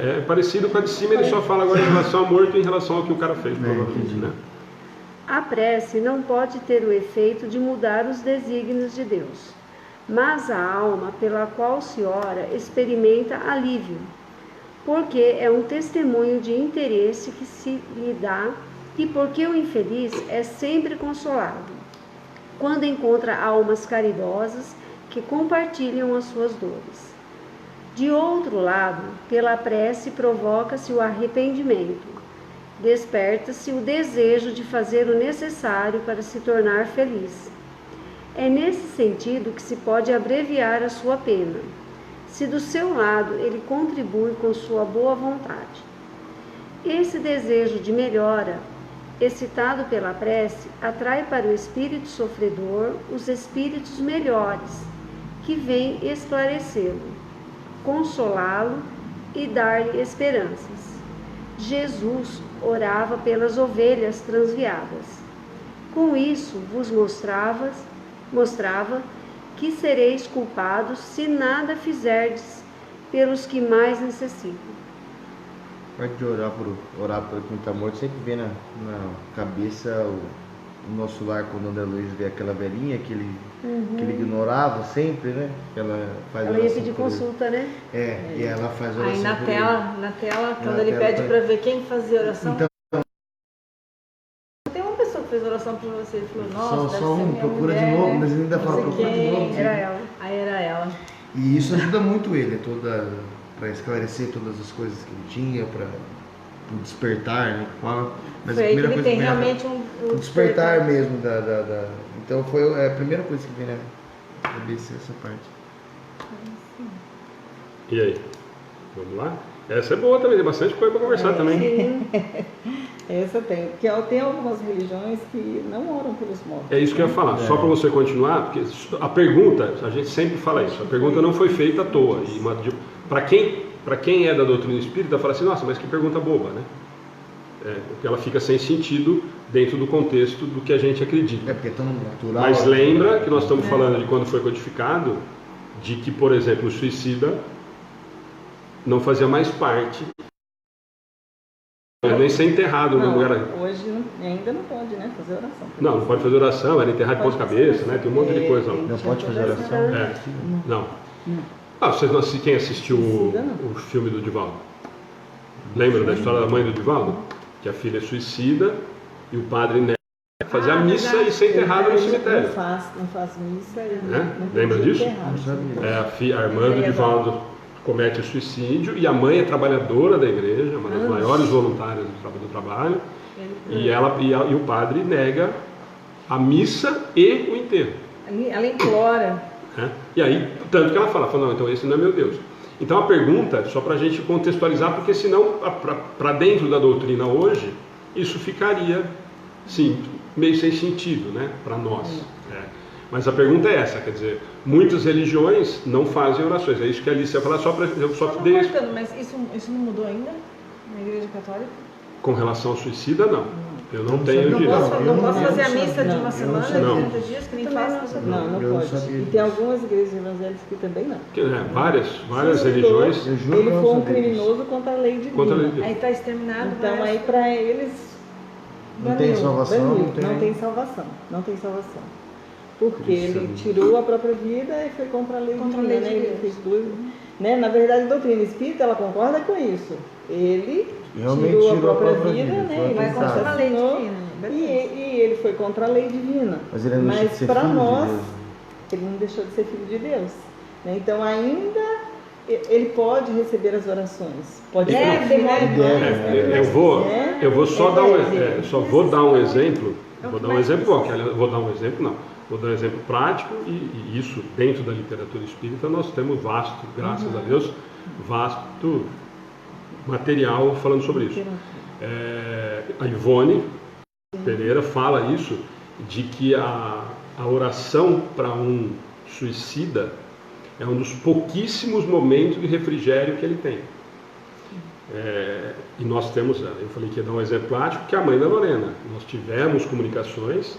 É parecido com a de cima, ele só fala agora em relação ao morto e em relação ao que o cara fez, provavelmente, né? A prece não pode ter o efeito de mudar os desígnios de Deus, mas a alma pela qual se ora experimenta alívio, porque é um testemunho de interesse que se lhe dá e porque o infeliz é sempre consolado, quando encontra almas caridosas que compartilham as suas dores. De outro lado, pela prece provoca-se o arrependimento, desperta-se o desejo de fazer o necessário para se tornar feliz. É nesse sentido que se pode abreviar a sua pena, se do seu lado ele contribui com sua boa vontade. Esse desejo de melhora, excitado pela prece, atrai para o espírito sofredor os espíritos melhores, que vêm esclarecê-lo, consolá-lo e dar-lhe esperanças. Jesus orava pelas ovelhas transviadas. Com isso vos mostrava que sereis culpados se nada fizerdes pelos que mais necessitam. A parte de orar por quem está morto sempre vem na cabeça o nosso lar, quando o André Luiz vê aquela velhinha que ele ignorava sempre, né? Ela ia pedir consulta, né? E ela faz oração. Aí na tela, quando ele pede para ver quem fazia oração. Então, tem uma pessoa que fez oração para você, ele falou, nossa, só um, procura mulher, de novo, mas ele ainda fala, procura de novo. Era ela. Aí era ela. E isso ajuda muito ele, para esclarecer todas as coisas que ele tinha, para o despertar, né? Mas foi a aí primeira que ele coisa tem que realmente um despertar mesmo Então foi a primeira coisa que vem na cabeça, essa parte. E aí? Vamos lá? Essa é boa também, tem bastante coisa para conversar também. Essa tem, porque tem algumas religiões que não oram pelos mortos. É isso que eu ia falar, só para você continuar, porque a pergunta, a gente sempre fala isso, a pergunta não foi feita à toa. Para quem é da doutrina espírita, fala assim, nossa, mas que pergunta boba, né? Porque ela fica sem sentido dentro do contexto do que a gente acredita. Porque é tão natural. Mas lembra que nós estamos falando de quando foi codificado, de que, por exemplo, o suicida não fazia mais parte, nem ser enterrado no lugar. Hoje ainda não pode, né, fazer oração. Não pode fazer oração, era enterrado de ponta cabeça, né? Tem um monte de coisa. Não pode fazer oração? Não. Quem assistiu o filme do Divaldo? Lembra da história da mãe do Divaldo? Que a filha é suicida E o padre nega fazer a missa e ser enterrado no cemitério. Não faz missa. Lembra disso? Não A irmã do Divaldo comete suicídio e a mãe é trabalhadora da igreja, uma das maiores voluntárias do trabalho, e o padre nega a missa e o enterro. Ela implora. E aí, tanto que ela fala, não, então esse não é meu Deus. Então a pergunta, só para a gente contextualizar, porque senão, para dentro da doutrina hoje, isso ficaria, sim, meio sem sentido, né, para nós. Mas a pergunta é essa, quer dizer, muitas religiões não fazem orações. É isso que a Alice ia falar, Mas isso não mudou ainda na Igreja Católica? Com relação ao suicida, não. Eu não tenho direito. Não posso fazer a missa de uma semana, de 30 dias, que nem faço? Não pode. E tem algumas igrejas evangélicas que também não. Várias religiões. Ele foi um criminoso contra a lei divina. Aí está exterminado. Então aí para eles não tem salvação. Não tem salvação. Porque ele tirou a própria vida e foi contra a lei divina, né? Ele fez tudo. Né? Na verdade, a doutrina espírita, ela concorda com isso. Ele tirou a própria vida, né? Ele contra a lei divina. E ele foi contra a lei divina. Mas para nós, ele não deixou de ser filho de Deus. Né? Então ainda ele pode receber as orações. Pode Eu vou só dar um exemplo. Vou dar um exemplo prático, e isso dentro da literatura espírita nós temos graças a Deus, vasto material falando sobre isso. A Ivone Pereira fala isso, de que a oração para um suicida é um dos pouquíssimos momentos de refrigério que ele tem. E nós temos, eu falei que ia dar um exemplo prático, que é a mãe da Lorena. Nós tivemos comunicações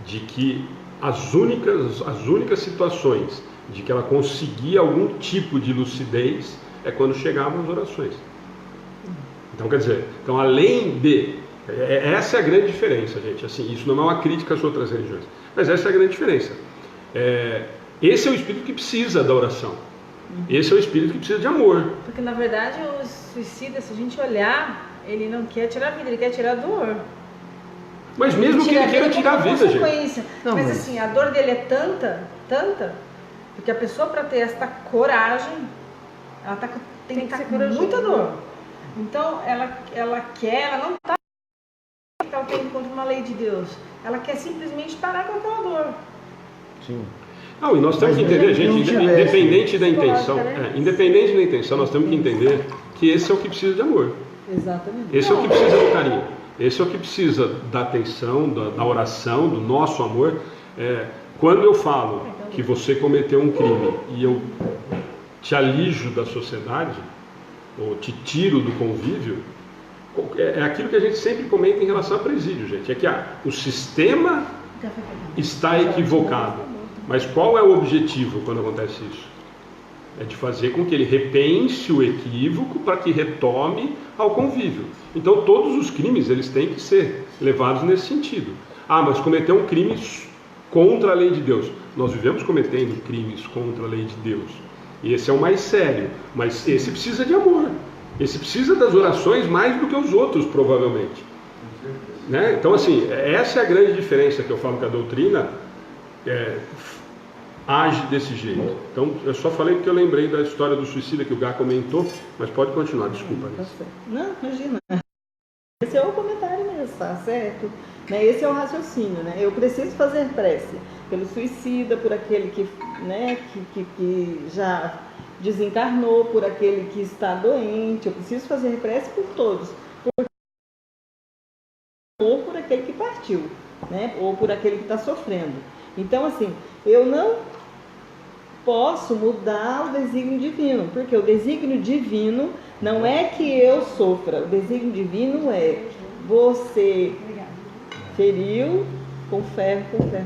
de que as únicas situações de que ela conseguia algum tipo de lucidez é quando chegavam as orações. Então, quer dizer, além de... Essa é a grande diferença, gente. Assim, isso não é uma crítica às outras religiões, mas essa é a grande diferença. Esse é o espírito que precisa da oração. Esse é o espírito que precisa de amor. Porque, na verdade, o suicida, se a gente olhar, ele não quer tirar a vida, ele quer tirar a dor. Mas mesmo que ele queira tirar a vida, gente. Mas assim, a dor dele é tanta, porque a pessoa, para ter esta coragem, ela tem que estar com muita dor. Então, ela não está que ela tem contra uma lei de Deus. Ela quer simplesmente parar com aquela dor. Sim. Não, e nós temos que entender, gente, independente da intenção, nós temos que entender que esse é o que precisa de amor. Exatamente. Esse é o que precisa do carinho. Esse é o que precisa da atenção, da oração, do nosso amor. Quando eu falo que você cometeu um crime e eu te alijo da sociedade, ou te tiro do convívio, é aquilo que a gente sempre comenta em relação a presídio, gente. É que o sistema está equivocado. Mas qual é o objetivo quando acontece isso? É de fazer com que ele repense o equívoco para que retome ao convívio. Então todos os crimes eles têm que ser levados nesse sentido. Mas cometeu um crime contra a lei de Deus. Nós vivemos cometendo crimes contra a lei de Deus. E esse é o mais sério. Mas esse precisa de amor. Esse precisa das orações mais do que os outros, provavelmente. Né? Então, assim, essa é a grande diferença que eu falo que a doutrina age desse jeito. Então, eu só falei porque eu lembrei da história do suicida que o Gá comentou, mas pode continuar, desculpa. Não, imagina. Esse é o comentário mesmo, tá certo? Né? Esse é o raciocínio, né? Eu preciso fazer prece pelo suicida, por aquele que já desencarnou, por aquele que está doente. Eu preciso fazer prece por todos. Ou por aquele que partiu, né? Ou por aquele que está sofrendo. Então, assim, eu não posso mudar o desígnio divino, porque o desígnio divino não é que eu sofra, o desígnio divino é você feriu, com ferro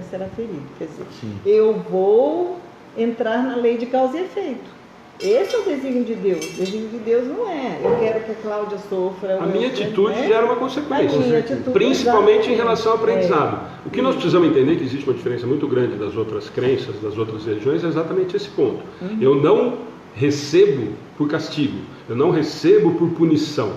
será ferido. Quer dizer, eu vou entrar na lei de causa e efeito. Esse é o desígnio de Deus. O desígnio de Deus não é eu quero que a Cláudia sofra. A minha atitude gera uma consequência, principalmente em relação ao aprendizado. O que nós precisamos entender, que existe uma diferença muito grande das outras crenças, das outras religiões, é exatamente esse ponto. Eu não recebo por castigo, eu não recebo por punição.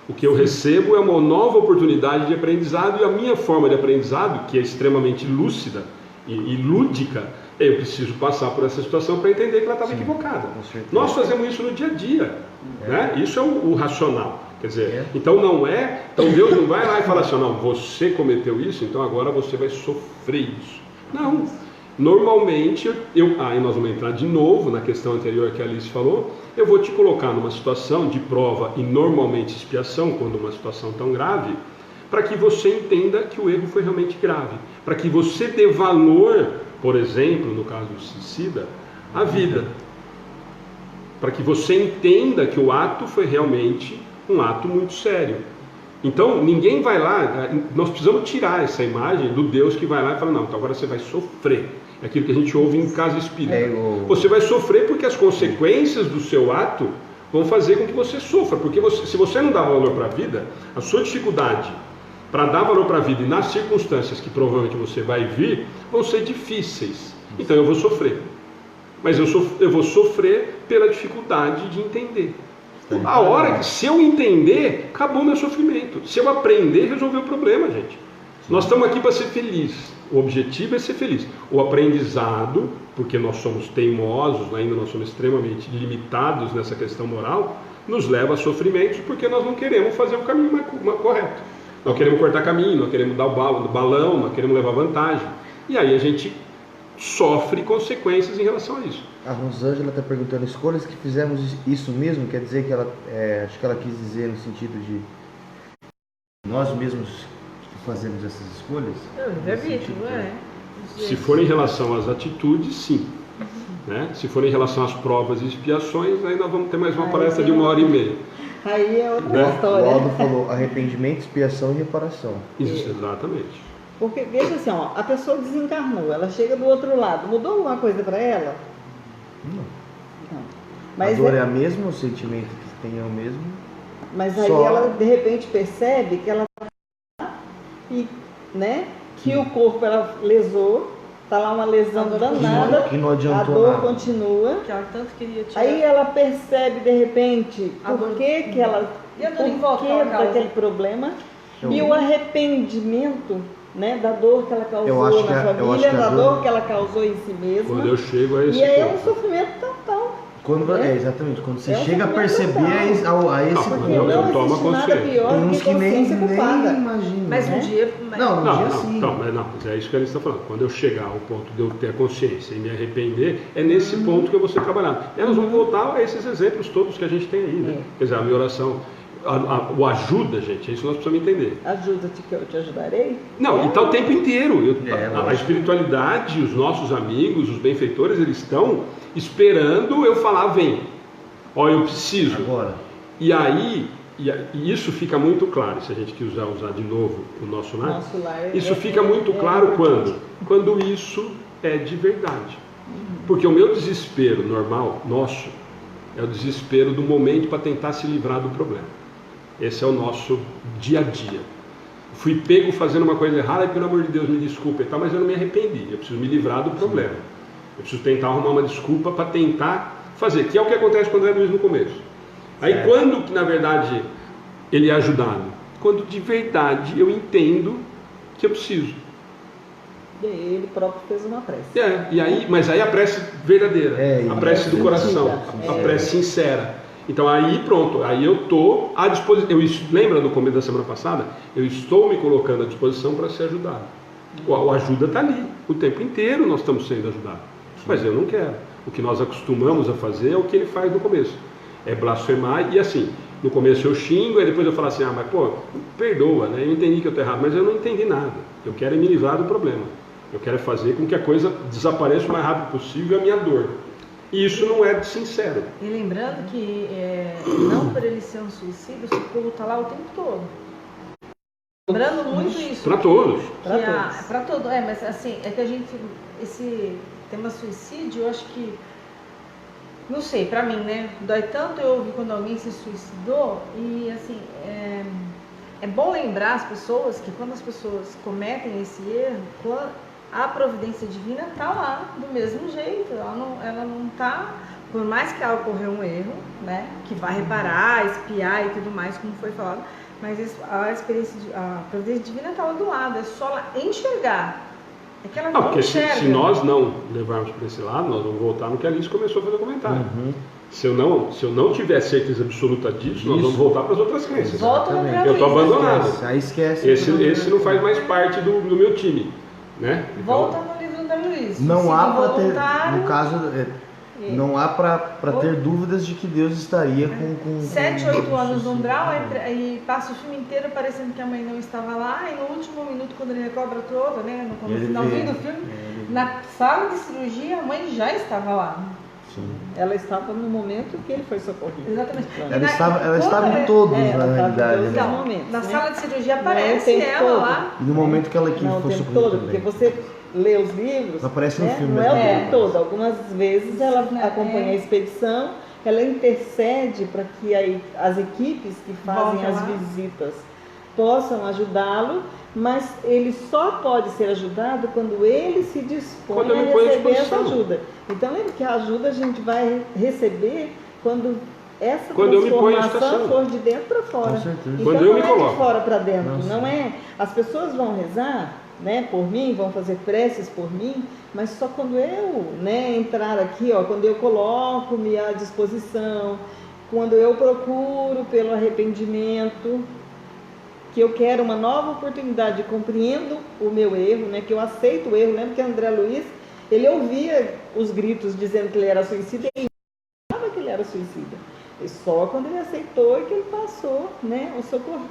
O que eu recebo é uma nova oportunidade de aprendizado, e a minha forma de aprendizado, que é extremamente lúcida e lúdica, eu preciso passar por essa situação para entender que ela estava equivocada. Nós fazemos isso no dia a dia, né? Isso é o racional. Quer dizer, então Deus não vai lá e fala assim, não, você cometeu isso, então agora você vai sofrer isso. Não. Normalmente, aí nós vamos entrar de novo na questão anterior que a Alice falou, eu vou te colocar numa situação de prova e normalmente expiação, quando uma situação tão grave, para que você entenda que o erro foi realmente grave, para que você dê valor, por exemplo, no caso do suicida, à vida, para que você entenda que o ato foi realmente um ato muito sério. Então, ninguém vai lá, nós precisamos tirar essa imagem do Deus que vai lá e fala, não, então agora você vai sofrer. É aquilo que a gente ouve em casa espírita. Você vai sofrer porque as consequências do seu ato vão fazer com que você sofra. Porque se você não dá valor para a vida, a sua dificuldade para dar valor para a vida e nas circunstâncias que provavelmente você vai vir, vão ser difíceis. Então eu vou sofrer. Mas eu vou sofrer pela dificuldade de entender. A hora que, se eu entender, acabou meu sofrimento. Se eu aprender, resolveu o problema, gente. Nós estamos aqui para ser felizes. O objetivo é ser feliz. O aprendizado, porque nós somos teimosos, ainda nós somos extremamente limitados nessa questão moral, nos leva a sofrimentos porque nós não queremos fazer o caminho mais correto. Nós queremos cortar caminho, nós queremos dar o balão, nós queremos levar vantagem. E aí a gente sofre consequências em relação a isso. A Rosângela está perguntando, escolhas que fizemos isso mesmo, quer dizer que ela, acho que ela quis dizer no sentido de nós mesmos fazemos essas escolhas? Se for em relação às atitudes, sim. Né? Se for em relação às provas e expiações, aí nós vamos ter mais uma palestra de 1h30. Aí é outra história. O Aldo falou arrependimento, expiação e reparação. Isso, exatamente. Porque, veja assim, ó, a pessoa desencarnou, ela chega do outro lado, mudou alguma coisa para ela? Não. Mas a dor é a mesma, o sentimento que tem é o mesmo. Mas aí ela, de repente, percebe que ela e, né, que o corpo ela lesou, tá lá uma lesão danada, que não adiantou a dor nada. Continua. Que ela tanto queria tirar. Aí ela percebe de repente por que ela, E a dor em volta por que daquele problema e o arrependimento, né, da dor que ela causou na família, da dor que ela causou em si mesma. Quando eu chego a esse e aí é ponto. um sofrimento total. Exatamente, quando você chega a perceber a esse ponto. Eu tomo consciência. Tem uns que nem imaginam. Mas um dia... Mas é isso que a Alice está falando. Quando eu chegar ao ponto de eu ter a consciência e me arrepender, é nesse ponto que eu vou ser trabalhado. E nós vamos voltar a esses exemplos todos que a gente tem aí, né? Quer dizer, a minha oração, o ajuda, gente, é isso que nós precisamos entender. Ajuda-te que eu te ajudarei? Não, e está o tempo inteiro. A espiritualidade, os nossos amigos, os benfeitores, eles estão esperando eu falar, vem. Ó, eu preciso. Agora. E aí, e isso fica muito claro, se a gente quiser usar de novo o nosso lar, isso fica muito claro quando isso é de verdade. Porque o meu desespero normal, nosso, é o desespero do momento para tentar se livrar do problema. Esse é o nosso dia a dia. Fui pego fazendo uma coisa errada e pelo amor de Deus me desculpe e tal, mas eu não me arrependi. Eu preciso me livrar do problema. Eu preciso tentar arrumar uma desculpa para tentar fazer, que é o que acontece com o André Luiz no começo. Aí quando, na verdade, ele é ajudado? Quando de verdade eu entendo que eu preciso. E aí ele próprio fez uma prece. Mas aí a prece verdadeira, a prece do coração, a prece sincera. Então aí pronto, aí eu estou à disposição. Lembra no começo da semana passada? Eu estou me colocando à disposição para ser ajudado. A ajuda está ali, o tempo inteiro nós estamos sendo ajudados. Mas eu não quero. O que nós acostumamos a fazer é o que ele faz no começo. É blasfemar e assim, no começo eu xingo, aí depois eu falo assim, mas pô, perdoa, né? Eu entendi que eu estou errado, mas eu não entendi nada. Eu quero me livrar do problema. Eu quero fazer com que a coisa desapareça o mais rápido possível, a minha dor. E isso não é sincero. E lembrando que não por ele ser um suicídio, o socorro está lá o tempo todo. Lembrando muito isso. Para todos. Para todos. Mas assim, é que a gente, esse tema suicídio, eu acho que, não sei, para mim, né? Dói tanto eu ouvir quando alguém se suicidou e assim, é bom lembrar as pessoas que quando as pessoas cometem esse erro, a providência divina está lá do mesmo jeito, ela não está por mais que ocorreu um erro, né, que vai reparar, espiar e tudo mais, como foi falado, mas a providência divina está lá do lado, é só lá enxergar. É que ela não porque enxerga. se nós não levarmos para esse lado, nós vamos voltar no que a Alice começou a fazer o comentário. Se eu não tiver certeza absoluta disso, nós vamos voltar para as outras crenças. Volta no André Luiz. Eu estou abandonado. Aí esquece. Esse não faz mais parte do meu time. Né? Volta no livro do André Luiz. Não há para ter, no caso, não há para ter dúvidas de que Deus estaria com 7, 8 anos no umbral, e passa o filme inteiro parecendo que a mãe não estava lá, e no último minuto, quando ele recobra toda, né, no finalzinho do filme, na sala de cirurgia, a mãe já estava lá. Sim. Ela estava no momento que ele foi socorrido. Exatamente. Ela estava em todos, na realidade. Então, momentos, na né? sala de cirurgia aparece ela todo. lá. E no momento que ela foi tempo socorrida todo, também. porque você lê os livros, aparece no filme, não é o né? tempo todo. Algumas vezes ela acompanha a expedição, ela intercede para que as equipes que fazem as visitas possam ajudá-lo, mas ele só pode ser ajudado quando ele se dispõe a receber essa ajuda. Então lembra que a ajuda a gente vai receber quando essa transformação for de dentro para fora. Com certeza. Então Quando eu não me é coloco. de fora para dentro, Nossa. não é. As pessoas vão rezar, né, por mim, vão fazer preces por mim, mas só quando eu, né, entrar aqui, ó, quando eu coloco-me à disposição, quando eu procuro pelo arrependimento, que eu quero uma nova oportunidade, compreendo o meu erro, né, que eu aceito o erro. Lembra que André Luiz, ele ouvia os gritos dizendo que ele era suicida e ele achava que ele era suicida. E só quando ele aceitou é que ele passou, né, o socorro,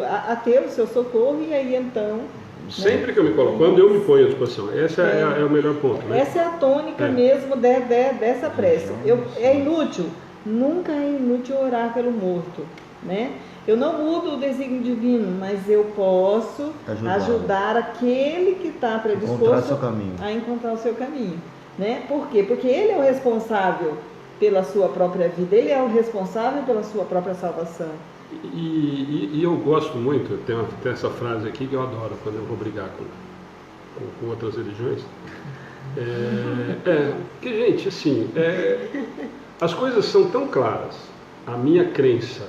a ter o seu socorro, e aí então... Sempre que eu me coloco, quando eu me ponho à disposição, esse é o melhor ponto. Né? Essa é a tônica mesmo dessa prece. É inútil, nunca é inútil orar pelo morto, né? Eu não mudo o desígnio divino, mas eu posso ajudar aquele que está predisposto a encontrar o seu caminho. Né? Por quê? Porque ele é o responsável pela sua própria vida, ele é o responsável pela sua própria salvação. E eu gosto muito, tem essa frase aqui que eu adoro quando eu vou brigar com outras religiões. Porque, gente, assim, as coisas são tão claras. A minha crença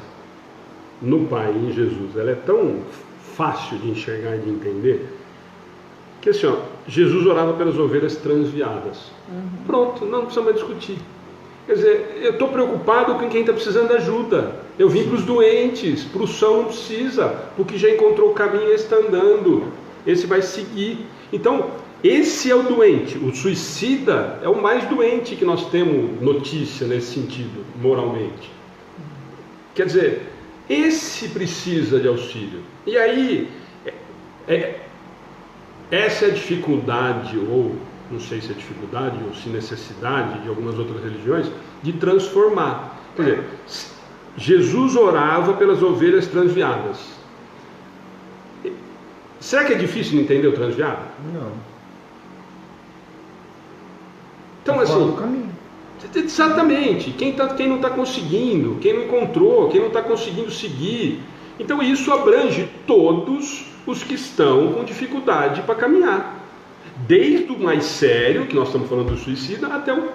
no Pai, em Jesus, ela é tão fácil de enxergar e de entender, que assim, ó, Jesus orava pelas ovelhas transviadas. Pronto, não precisa mais discutir. Quer dizer, eu estou preocupado com quem está precisando de ajuda. Eu vim para os doentes, para o são não precisa, porque já encontrou o caminho e está andando. Esse vai seguir. Então, esse é o doente. O suicida é o mais doente que nós temos notícia nesse sentido, moralmente. Quer dizer, esse precisa de auxílio. E aí, essa é a dificuldade, ou não sei se é dificuldade ou se necessidade de algumas outras religiões, de transformar. Quer dizer, Jesus orava pelas ovelhas transviadas. Será que é difícil de entender o transviado? Não. Então, assim, exatamente. Quem não está conseguindo, quem não encontrou, quem não está conseguindo seguir. Então, isso abrange todos os que estão com dificuldade para caminhar. Desde o mais sério, que nós estamos falando do suicida, até o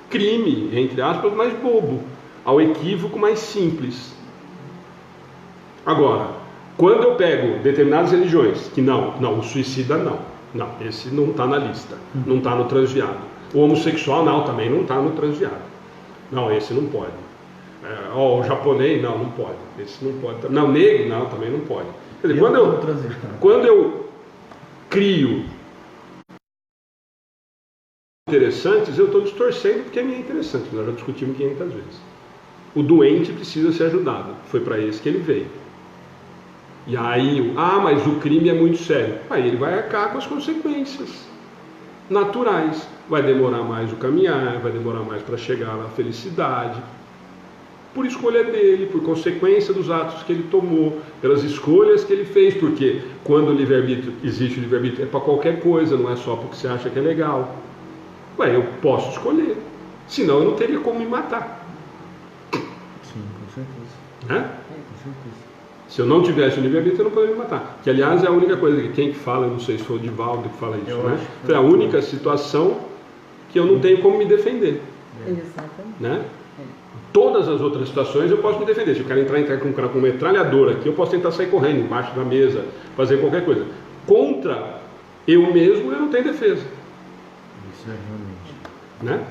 crime, entre aspas, mais bobo, ao equívoco mais simples. Agora, quando eu pego determinadas religiões, que não, o suicida não, esse não está na lista, não está no transviado. O homossexual não, também não está no transviado. Não, esse não pode. O japonês, não pode. Esse não pode. Não, negro, não, também não pode. Quer dizer, quando eu crio interessantes, eu estou distorcendo porque é interessante. Nós já discutimos 500 vezes. O doente precisa ser ajudado. Foi para esse que ele veio. E aí, mas o crime é muito sério. Aí ele vai arcar com as consequências naturais. Vai demorar mais o caminhar, vai demorar mais para chegar na felicidade. Por escolha dele, por consequência dos atos que ele tomou, pelas escolhas que ele fez, porque quando o livre-arbítrio existe, o livre-arbítrio é para qualquer coisa, não é só porque você acha que é legal. Eu posso escolher, senão eu não teria como me matar. Sim, com certeza. Com certeza. Se eu não tivesse o livre-arbítrio, eu não poderia me matar. Que, aliás, é a única coisa que quem fala, eu não sei se foi o Divaldo que fala isso, né? Foi a única situação que eu não tenho como me defender. Exatamente. Né? Todas as outras situações eu posso me defender. Se eu quero entrar com um cara com metralhadora aqui, eu posso tentar sair correndo embaixo da mesa, fazer qualquer coisa. Contra eu mesmo, eu não tenho defesa. Isso é realmente. Né?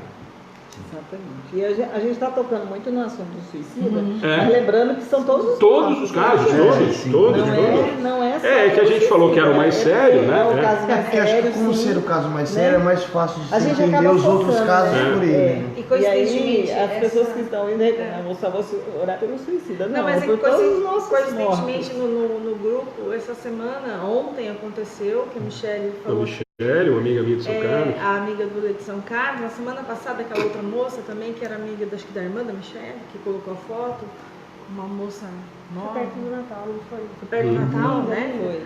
Exatamente. E a gente está tocando muito no assunto do suicida, É. mas lembrando que são todos os casos, todos. Não é só É que a gente falou que era o mais sério, né? É o caso mais Porque acho que sério, como sim. ser o caso mais sério, é mais fácil de A se gente entender acaba os outros focando, casos né? por ele. É. Né? E E coincidentemente, aí, as pessoas que estão indo reclamar, vou só orar pelo suicida. Não, mas é por todos os nossos coincidentemente mortos. no grupo, essa semana, ontem aconteceu, que a Michelle A falou. Michelle, uma amiga minha de São Carlos. A amiga do de São Carlos, na semana passada aquela outra moça também, que era amiga acho que da irmã da Michelle, que colocou a foto, uma moça nova. Perto do Natal, não foi? Foi perto do Natal, né? Foi.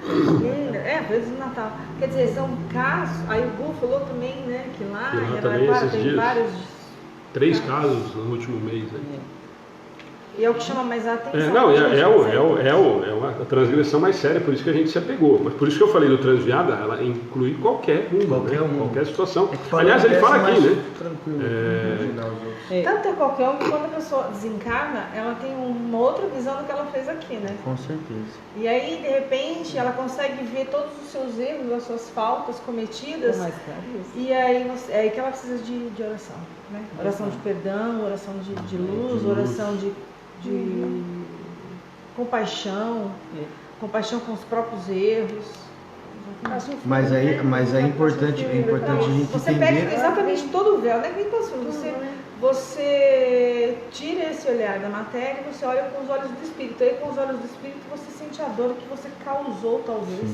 Perto do Natal. Quer dizer, são casos, aí o Bu falou também, né, que lá Que lá em também, Araraquara esses tem dias. vários. 3 casos no último mês. Né? E é o que chama mais a atenção. Não, gente, é a transgressão mais séria, por isso que a gente se apegou. Mas por isso que eu falei do transviada, ela inclui qualquer qualquer situação. Aliás, ele fala aqui, né? Tranquilo. Tanto é qualquer um que quando a pessoa desencarna, ela tem uma outra visão do que ela fez aqui, né? Com certeza. E aí, de repente, ela consegue ver todos os seus erros, as suas faltas cometidas. Mais claro isso. E aí, é aí que ela precisa de oração, né? Oração de perdão, oração de luz, oração de compaixão, compaixão com os próprios erros. Mas é importante a gente Você entender. pega exatamente todo o véu, não é que nem passou. Você tira esse olhar da matéria e você olha com os olhos do Espírito. Aí com os olhos do Espírito você sente a dor que você causou, talvez,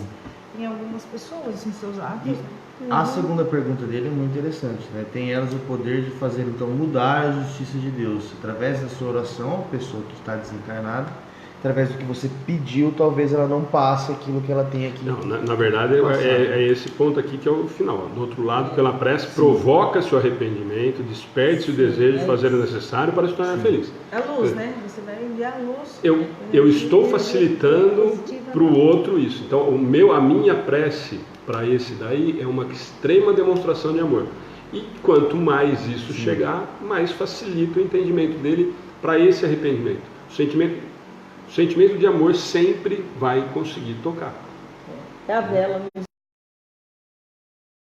em algumas pessoas, em seus atos. A segunda pergunta dele é muito interessante, né? Tem elas o poder de fazer então mudar a justiça de Deus através da sua oração, a pessoa que está desencarnada, através do que você pediu, talvez ela não passe aquilo que ela tem aqui. Não, na verdade é esse ponto aqui que é o final. Do outro lado, pela prece, provoca-se o arrependimento, desperte-se o desejo de fazer o necessário para se tornar feliz. É luz, né? Você vai enviar luz. Eu estou facilitando para o outro isso. Então, a minha prece para esse daí é uma extrema demonstração de amor. E quanto mais isso chegar, mais facilita o entendimento dele para esse arrependimento. O sentimento de amor sempre vai conseguir tocar. É a vela.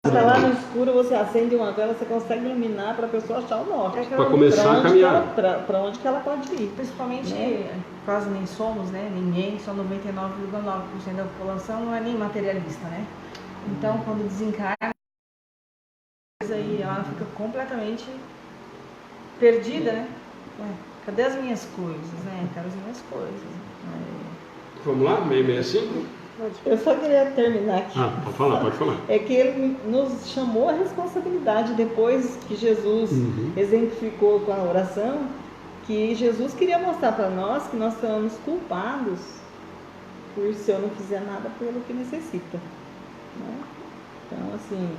Está lá no escuro, você acende uma vela, você consegue iluminar para a pessoa achar o norte. Para começar a caminhar. Para onde que ela pode ir. Principalmente, né? quase nem somos, né? Ninguém, só 99,9% da população não é nem materialista, né? Então, quando desencarna, aí ela fica completamente perdida, né? Cadê as minhas coisas, né? Quero as minhas coisas. Vamos lá? 665? Eu só queria terminar aqui. Pode falar. É que ele nos chamou a responsabilidade depois que Jesus exemplificou com a oração, que Jesus queria mostrar para nós que nós somos culpados por se eu não fizer nada pelo que necessita. Né? Então, assim,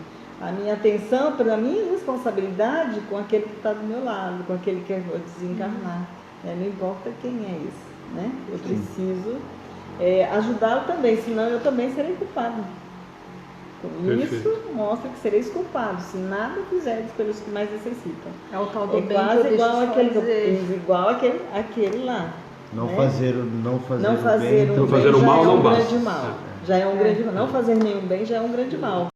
a minha atenção para a minha responsabilidade com aquele que está do meu lado, com aquele que eu vou desencarnar. Não importa quem é esse. Né? Eu preciso ajudá-lo também, senão eu também serei culpado. Isso mostra que sereis culpados se nada fizerdes pelos que mais necessitam. É o tal do bem quase que eu igual deixo aquele lá. Não né? fazer o mal não basta. Grande mal. Já é um grande mal. Não fazer nenhum bem já é um grande mal.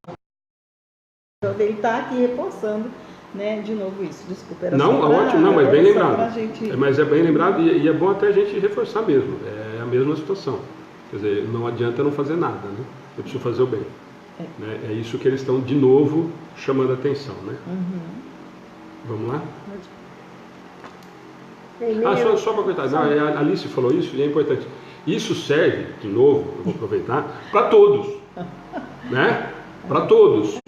Então ele está aqui reforçando, né, de novo isso. Desculpa. Ótimo, mas bem lembrado. Gente... Mas é bem lembrado e é bom até a gente reforçar mesmo. É a mesma situação. Quer dizer, não adianta não fazer nada, né? Eu preciso fazer o bem. Né? É isso que eles estão de novo chamando a atenção, né? Vamos lá? Só para comentar. A Alice falou isso e é importante. Isso serve, de novo, eu vou aproveitar, para todos. Né? Para todos.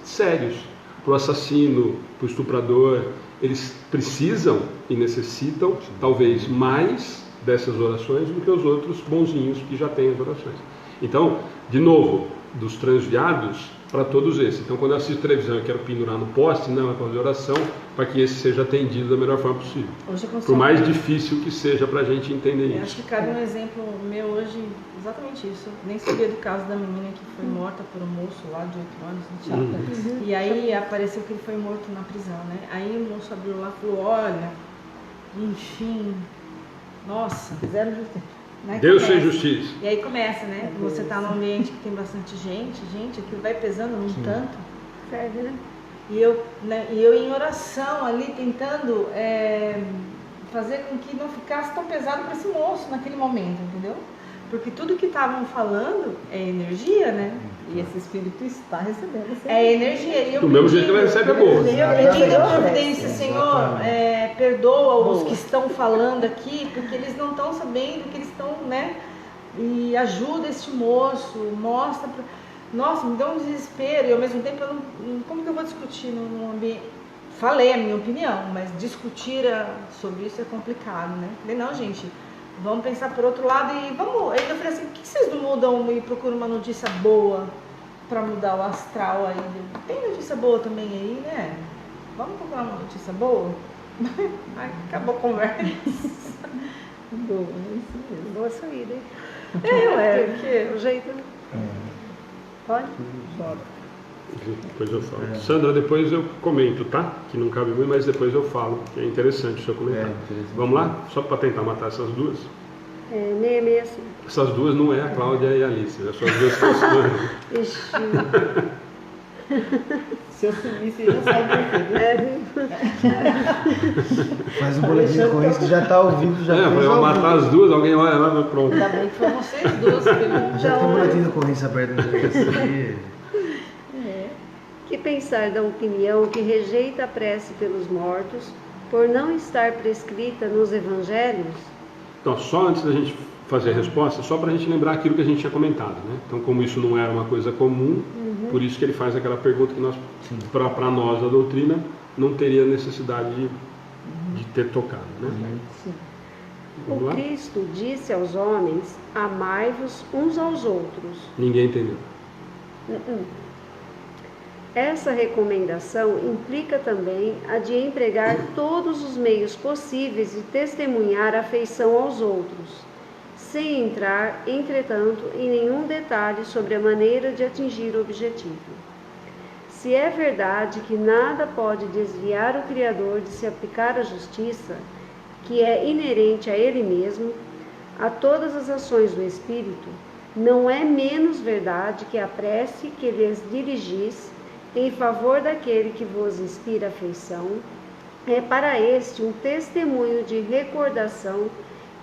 Sérios. Para o assassino, para o estuprador. Eles precisam e necessitam, talvez, mais dessas orações do que os outros bonzinhos que já têm as orações. Então, de novo, dos transviados para todos esses. Então, quando eu assisto televisão e quero pendurar no poste, não, é para fazer oração para que esse seja atendido da melhor forma possível. Por mais difícil que seja para a gente entender isso. Acho que cabe um exemplo meu hoje, exatamente isso. Eu nem sabia do caso da menina que foi morta por um moço lá de 8 anos no teatro. E aí apareceu que ele foi morto na prisão, né? Aí o moço abriu lá e falou, olha, enfim, nossa, fizeram justiça. Né? Deus fez justiça. E aí começa, né? Você está num ambiente que tem bastante gente, aquilo vai pesando num tanto. Serve, né? E eu em oração ali tentando fazer com que não ficasse tão pesado para esse moço naquele momento, entendeu? Porque tudo que estavam falando é energia, né? E esse espírito está recebendo. É energia. E eu do mesmo jeito que ele recebe a boa. Eu pedi a providência, Senhor, perdoa os que estão falando aqui, porque eles não estão sabendo que eles estão, né? E ajuda este moço, mostra. Nossa, me deu um desespero. E ao mesmo tempo, como que eu vou discutir num ambiente? Falei a minha opinião, mas discutir sobre isso é complicado, né? Falei, não, gente, vamos pensar por outro lado e vamos. Aí eu falei assim, por que vocês não mudam e procuram uma notícia boa para mudar o astral aí? Tem notícia boa também aí, né? Vamos procurar uma notícia boa? Aí acabou a conversa. Boa, é isso mesmo. Boa saída, hein? Porque O jeito. Pode? Depois eu falo. Sandra, depois eu comento, tá? Que não cabe muito, mas depois eu falo. Que é interessante o seu comentário. Vamos lá? Só para tentar matar essas duas. 665. Essas duas não é a Cláudia e a Alice. Essas duas questões. Ixi. Se eu sumir, você já sabe por quê. Faz um boletim de ocorrência que já está ao vivo. Já vai matar as duas, alguém vai lá e pronto. ainda bem que foram vocês duas. Já tem um boletim de ocorrência aberto no delegacia. Que pensar da opinião que rejeita a prece pelos mortos por não estar prescrita nos evangelhos? Então, só antes da gente fazer a resposta, só para a gente lembrar aquilo que a gente tinha comentado, né? Então, como isso não era uma coisa comum, por isso que ele faz aquela pergunta que nós, para nós da doutrina, não teria necessidade de ter tocado, né? O Cristo disse aos homens, amai-vos uns aos outros. Ninguém entendeu. Essa recomendação implica também a de empregar todos os meios possíveis de testemunhar a afeição aos outros, sem entrar, entretanto, em nenhum detalhe sobre a maneira de atingir o objetivo. Se é verdade que nada pode desviar o Criador de se aplicar à justiça, que é inerente a Ele mesmo, a todas as ações do Espírito, não é menos verdade que a prece que lhes dirigis em favor daquele que vos inspira afeição, é para este um testemunho de recordação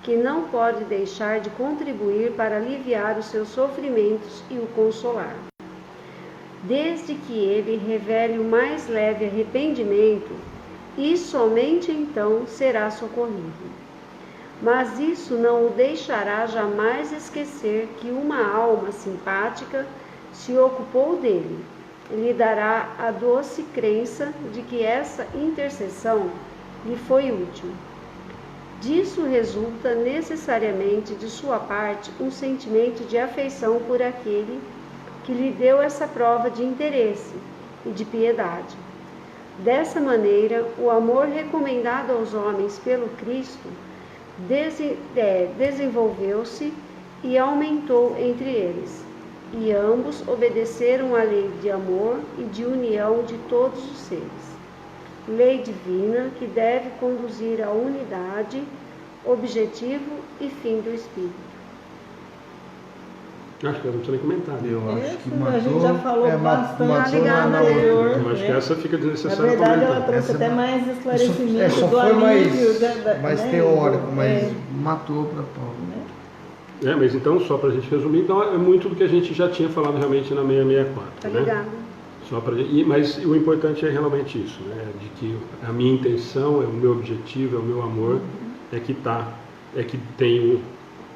que não pode deixar de contribuir para aliviar os seus sofrimentos e o consolar. Desde que ele revele o mais leve arrependimento, e somente então será socorrido. Mas isso não o deixará jamais esquecer que uma alma simpática se ocupou dele. Lhe dará a doce crença de que essa intercessão lhe foi útil. Disso resulta necessariamente de sua parte um sentimento de afeição por aquele que lhe deu essa prova de interesse e de piedade. Dessa maneira, o amor recomendado aos homens pelo Cristo desenvolveu-se e aumentou entre eles. E ambos obedeceram à lei de amor e de união de todos os seres. Lei divina que deve conduzir à unidade, objetivo e fim do Espírito. Acho que eu não precisa nem comentar. Eu acho que matou. A gente já falou bastante matou no anterior. Eu acho que essa fica desnecessária. Na verdade, comentar. ela trouxe até mais esclarecimento só do foi alívio. mais teórico, mas matou para pau. Mas então, só para a gente resumir, então é muito do que a gente já tinha falado realmente na 664. Tá ligado? Só mas o importante é realmente isso, né? De que a minha intenção, é o meu objetivo, é o meu amor, é que tem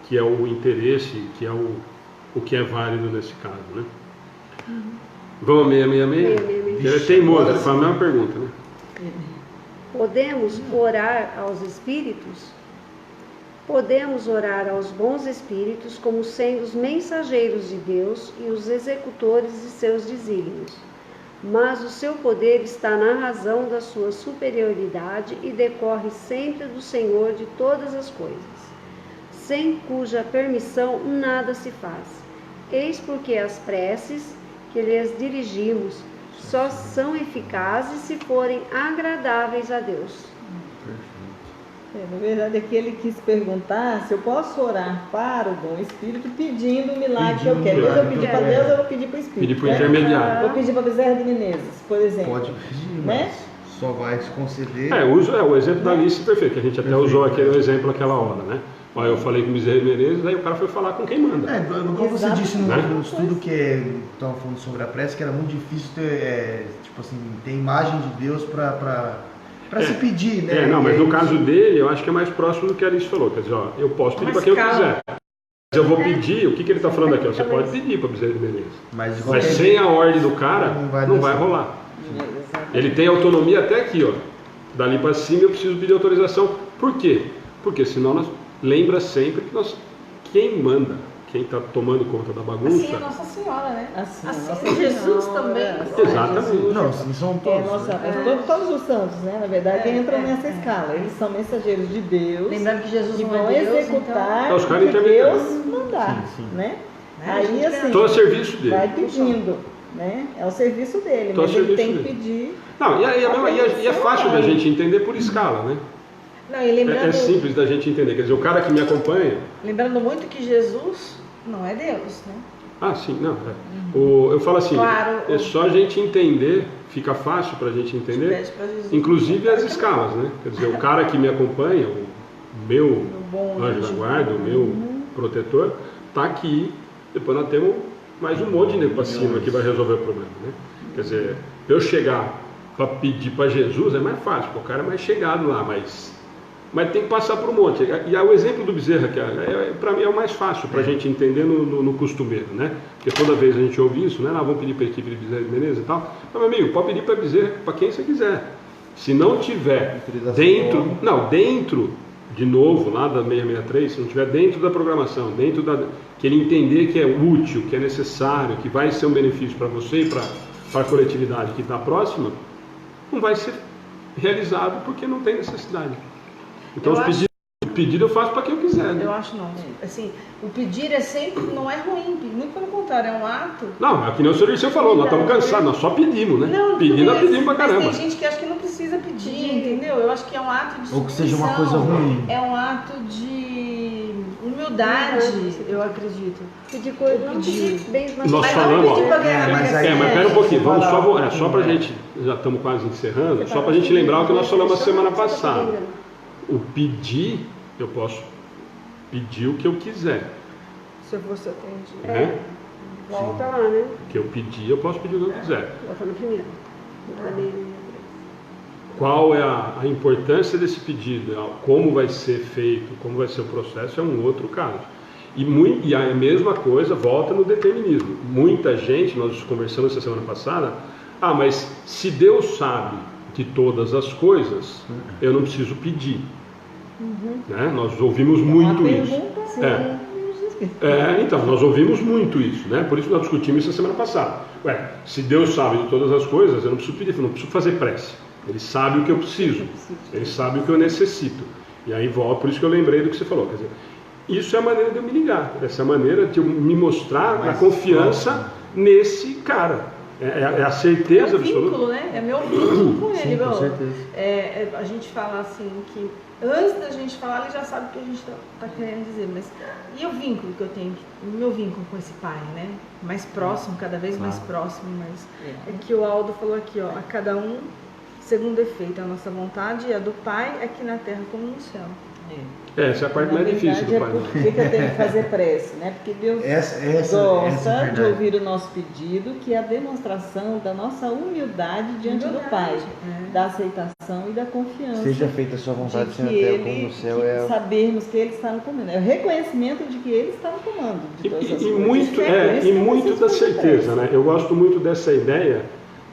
que é o interesse, que é o que é válido nesse caso, né? Vamos a 666? Ele é teimoso, ele faz a mesma pergunta, né? Podemos orar aos espíritos? Podemos orar aos bons espíritos como sendo os mensageiros de Deus e os executores de seus desígnios. mas o seu poder está na razão da sua superioridade e decorre sempre do Senhor de todas as coisas, sem cuja permissão nada se faz. Eis porque as preces que lhes dirigimos só são eficazes se forem agradáveis a Deus. Na verdade, aqui ele quis perguntar se eu posso orar para o bom Espírito pedindo o milagre que eu quero. Mas eu pedir para Deus, eu vou pedir para o Espírito. Pedir para o intermediário. Vou pedir para Bezerra de Menezes, por exemplo. Pode pedir, né? mas só vai se conceder. O exemplo da Alice perfeito, que a gente até usou aquele exemplo naquela hora, né? Olha, eu falei com o Bezerra de Menezes, aí o cara foi falar com quem manda. Como você disse no estudo que estava falando sobre a prece, que era muito difícil ter, ter imagem de Deus para se pedir, né? Mas no caso dele, eu acho que é mais próximo do que a Alice falou. Quer dizer, ó, eu posso pedir para quem eu quiser. Mas eu vou pedir, o que ele está falando aqui? Ó, você pode pedir para o Bezerra de Menezes. Mas sem a ordem do cara, não vai rolar. Ele tem autonomia até aqui, ó. Dali para cima eu preciso pedir autorização. Por quê? Porque senão nós lembra sempre que quem manda, quem está tomando conta da bagunça. Assim é Nossa Senhora, né? Assim Jesus também. Exatamente. Não, assim são todos. Todos os santos, né? Na verdade, entram nessa escala. Eles são mensageiros de Deus. Lembrando que Jesus que vão executar então, o que Deus mandar, né? Aí, assim, estou a serviço dele. vai pedindo, né? É o serviço dele, mas ele tem que pedir. Não, e é fácil da gente entender por escala, né? Não, e lembrando, é simples da gente entender. Quer dizer, o cara que me acompanha... Lembrando muito que Jesus não é Deus, né? Ah, sim, não. Eu falo assim, é só a gente entender, fica fácil para a gente entender, inclusive as escalas, né? Quer dizer, o cara que me acompanha, o meu anjo da guarda, o meu protetor, está aqui, depois nós temos mais um monte de nego para cima que vai resolver o problema, né? Quer dizer, eu para pedir para Jesus é mais fácil, porque o cara é mais chegado lá, mas tem que passar por um monte. E o exemplo do Bezerra, que para mim é o mais fácil para a gente entender no costumeiro, né? Porque toda vez a gente ouve isso, né? Vamos pedir para a equipe de Bezerra de Menezes e tal. Mas, meu amigo, pode pedir para Bezerra, para quem você quiser. Se não tiver dentro, de novo, lá da 663, se não tiver dentro da programação, que ele entender que é útil, que é necessário, que vai ser um benefício para você e para a coletividade que está próxima, não vai ser realizado porque não tem necessidade. Então o pedido eu faço para quem eu quiser. Né? Eu acho não. Assim, o pedir não é ruim, muito pelo contrário, é um ato. Não, é que nem o senhor Dirceu falou, nós estamos cansados, nós só pedimos, né? Não, pedir nós pedimos pra caramba. Mas tem gente que acha que não precisa pedir, entendeu? Eu acho que é um ato de ou que seja uma coisa ruim. É um ato de humildade, eu acredito. Pedir coisa, não pedir bens materiais. Nós falamos, mas pera um pouquinho, vamos só pra gente, já estamos quase encerrando, só pra gente lembrar o que nós falamos a semana passada. O pedir, eu posso pedir o que eu quiser. Se eu fosse atendido. Volta lá, né? O que eu pedir, eu posso pedir o que eu quiser. Volta no primeiro. Qual é a importância desse pedido? Como vai ser feito, como vai ser o processo, é um outro caso. E a mesma coisa volta no determinismo. Muita gente, nós conversamos essa semana passada, mas se Deus sabe de todas as coisas, eu não preciso pedir. Né? Nós ouvimos muito isso. Então, nós ouvimos muito isso, né? Por isso nós discutimos isso a semana passada. Se Deus sabe de todas as coisas, eu não preciso pedir, eu não preciso fazer prece. Ele sabe o que eu preciso, ele sabe o que eu necessito. E aí volta, por isso que eu lembrei do que você falou. Quer dizer, isso é a maneira de eu me ligar, essa é a maneira de eu me mostrar a confiança nesse cara. É a certeza absoluta. É o vínculo, né? É meu vínculo com ele. Sim, com certeza. A gente fala assim que antes da gente falar, ele já sabe o que a gente está querendo dizer. Mas e o vínculo que eu tenho? O meu vínculo com esse pai, né? Mais próximo, cada vez mais próximo. Mas é que o Aldo falou aqui, ó, a cada um segundo efeito, a nossa vontade e a do pai aqui na terra como no céu. Essa é a parte mais difícil do pai. Por que eu tenho que fazer prece, né? Porque Deus gosta de ouvir o nosso pedido, que é a demonstração da nossa humildade diante do Pai, da aceitação e da confiança. Seja feita a sua vontade, sendo até como no céu. Sabermos que Ele está no comando. É o reconhecimento de que Ele está no comando de todas as coisas. E muito da certeza, né? Eu gosto muito dessa ideia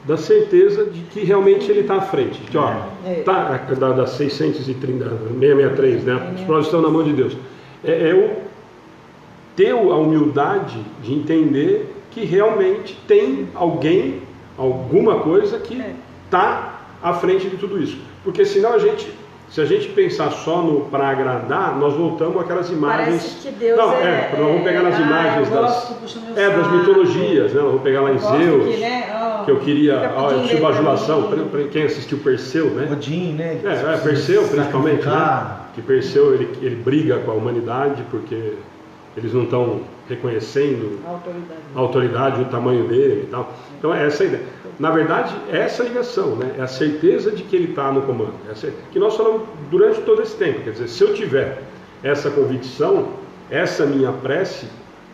da certeza de que realmente ele está à frente. Que, da 630, 663, né? Os provas estão na mão de Deus. Eu ter a humildade de entender que realmente tem alguém alguma coisa que está à frente de tudo isso. Porque senão se a gente pensar só no para agradar, nós voltamos àquelas imagens. Parece que Deus nós vamos pegar nas imagens das mitologias, né? Nós vamos pegar lá em Zeus, que eu queria a bajulação, quem assistiu Perseu, né? Odin, né? Perseu principalmente, né? Que Perseu ele briga com a humanidade porque eles não estão reconhecendo a autoridade, o tamanho dele e tal. Então é essa a ideia. Na verdade, é essa ligação, né? É a certeza de que ele está no comando. Que nós falamos durante todo esse tempo. Quer dizer, se eu tiver essa convicção, essa minha prece,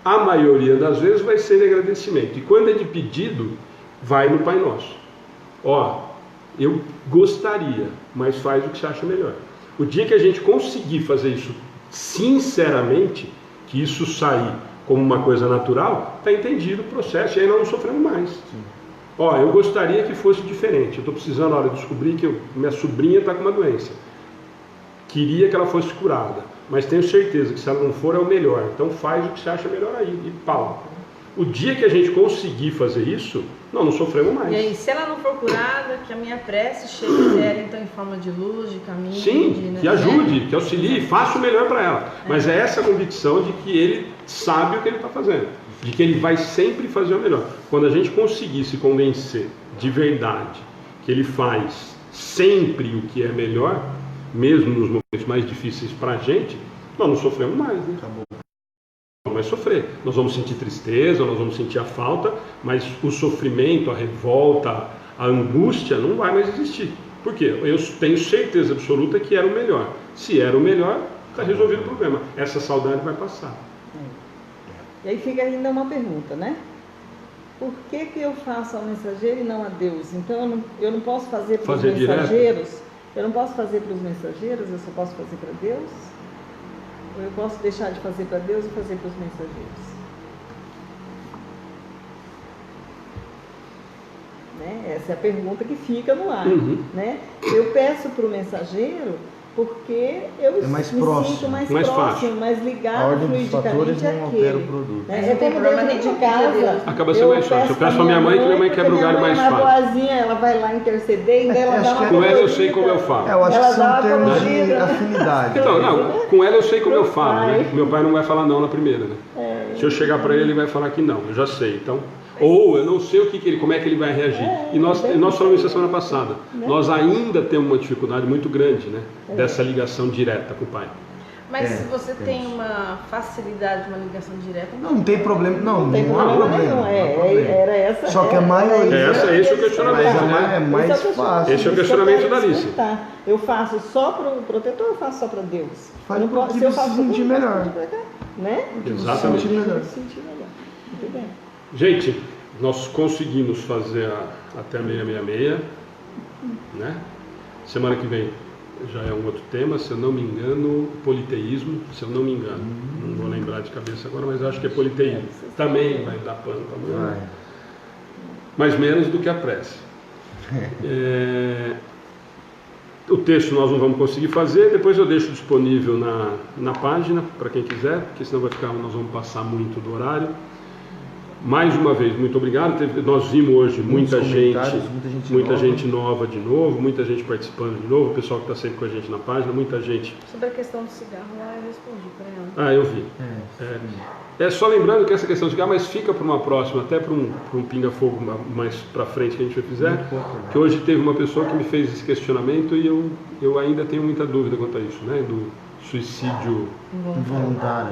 a maioria das vezes vai ser de agradecimento. E quando é de pedido, vai no Pai Nosso. Eu gostaria, mas faz o que você acha melhor. O dia que a gente conseguir fazer isso sinceramente, que isso sair como uma coisa natural, está entendido o processo e aí nós não sofremos mais. Eu gostaria que fosse diferente. Eu estou precisando, olha, descobrir que minha sobrinha está com uma doença. Queria que ela fosse curada, mas tenho certeza que se ela não for é o melhor. Então faz o que você acha melhor aí, e pau. O dia que a gente conseguir fazer isso, nós não sofremos mais. E aí, se ela não for curada, que a minha prece chegue dela, então, em forma de luz, de caminho. Sim, que ajude, que auxilie, faça o melhor para ela. Mas é essa convicção de que ele sabe o que ele está fazendo, de que ele vai sempre fazer o melhor. Quando a gente conseguir se convencer de verdade que ele faz sempre o que é melhor, mesmo nos momentos mais difíceis para a gente, nós não sofremos mais, né? Acabou. Não vai sofrer. Nós vamos sentir tristeza, nós vamos sentir a falta, mas o sofrimento, a revolta, a angústia não vai mais existir. Por quê? Eu tenho certeza absoluta que era o melhor. Se era o melhor, está resolvido o problema. Essa saudade vai passar. E aí fica ainda uma pergunta, né? Por que eu faço ao mensageiro e não a Deus? Então eu não posso fazer para os mensageiros? Direto? Eu não posso fazer para os mensageiros, eu só posso fazer para Deus? Ou eu posso deixar de fazer para Deus e fazer para os mensageiros? Né? Essa é a pergunta que fica no ar. Né? Eu peço para o mensageiro porque eu me sinto mais próximo, mais ligado fluidicamente àquele. Né? É como dentro de casa. Acaba sendo mais fácil. Eu peço para minha mãe que minha mãe quebra o galho mais fácil. Uma boazinha, ela vai lá interceder e ela dá uma com ela eu sei como eu falo. Eu acho que são termos de afinidade. Então, não, com ela eu sei como eu falo. Né? Meu pai não vai falar não na primeira. Né? Se eu chegar para ele vai falar que não. Eu já sei. Então... Ou eu não sei como é que ele vai reagir. E nós falamos isso a semana passada. Nós ainda temos uma dificuldade muito grande, né? Dessa ligação direta com o Pai. Mas se você tem uma facilidade de uma ligação direta... Não tem problema. Não tem problema nenhum. Era essa. Só que a maioria... Esse é o questionamento, né? É mais fácil. Esse é o questionamento da Alice. Eu faço só para o protetor ou eu faço só para Deus? Faz se eu faço sentir melhor. Né? Exatamente. Sentir melhor. Muito bem. Gente, nós conseguimos fazer até a 666, né? Semana que vem já é um outro tema, se eu não me engano, politeísmo, se eu não me engano. Não vou lembrar de cabeça agora, mas acho que é politeísmo. Também vai dar pano para amanhã. Mas menos do que a prece. O texto nós não vamos conseguir fazer, depois eu deixo disponível na página, para quem quiser, porque senão nós vamos passar muito do horário. Mais uma vez, muito obrigado. Nós vimos hoje muita gente nova de novo, muita gente participando de novo, o pessoal que está sempre com a gente na página, muita gente. Sobre a questão do cigarro lá, eu respondi para ela. Eu vi. Só lembrando que essa questão de cigarro, mas fica para uma próxima, até para um pinga-fogo mais para frente que a gente vai fizer, que hoje teve uma pessoa que me fez esse questionamento e eu ainda tenho muita dúvida quanto a isso, né? Do suicídio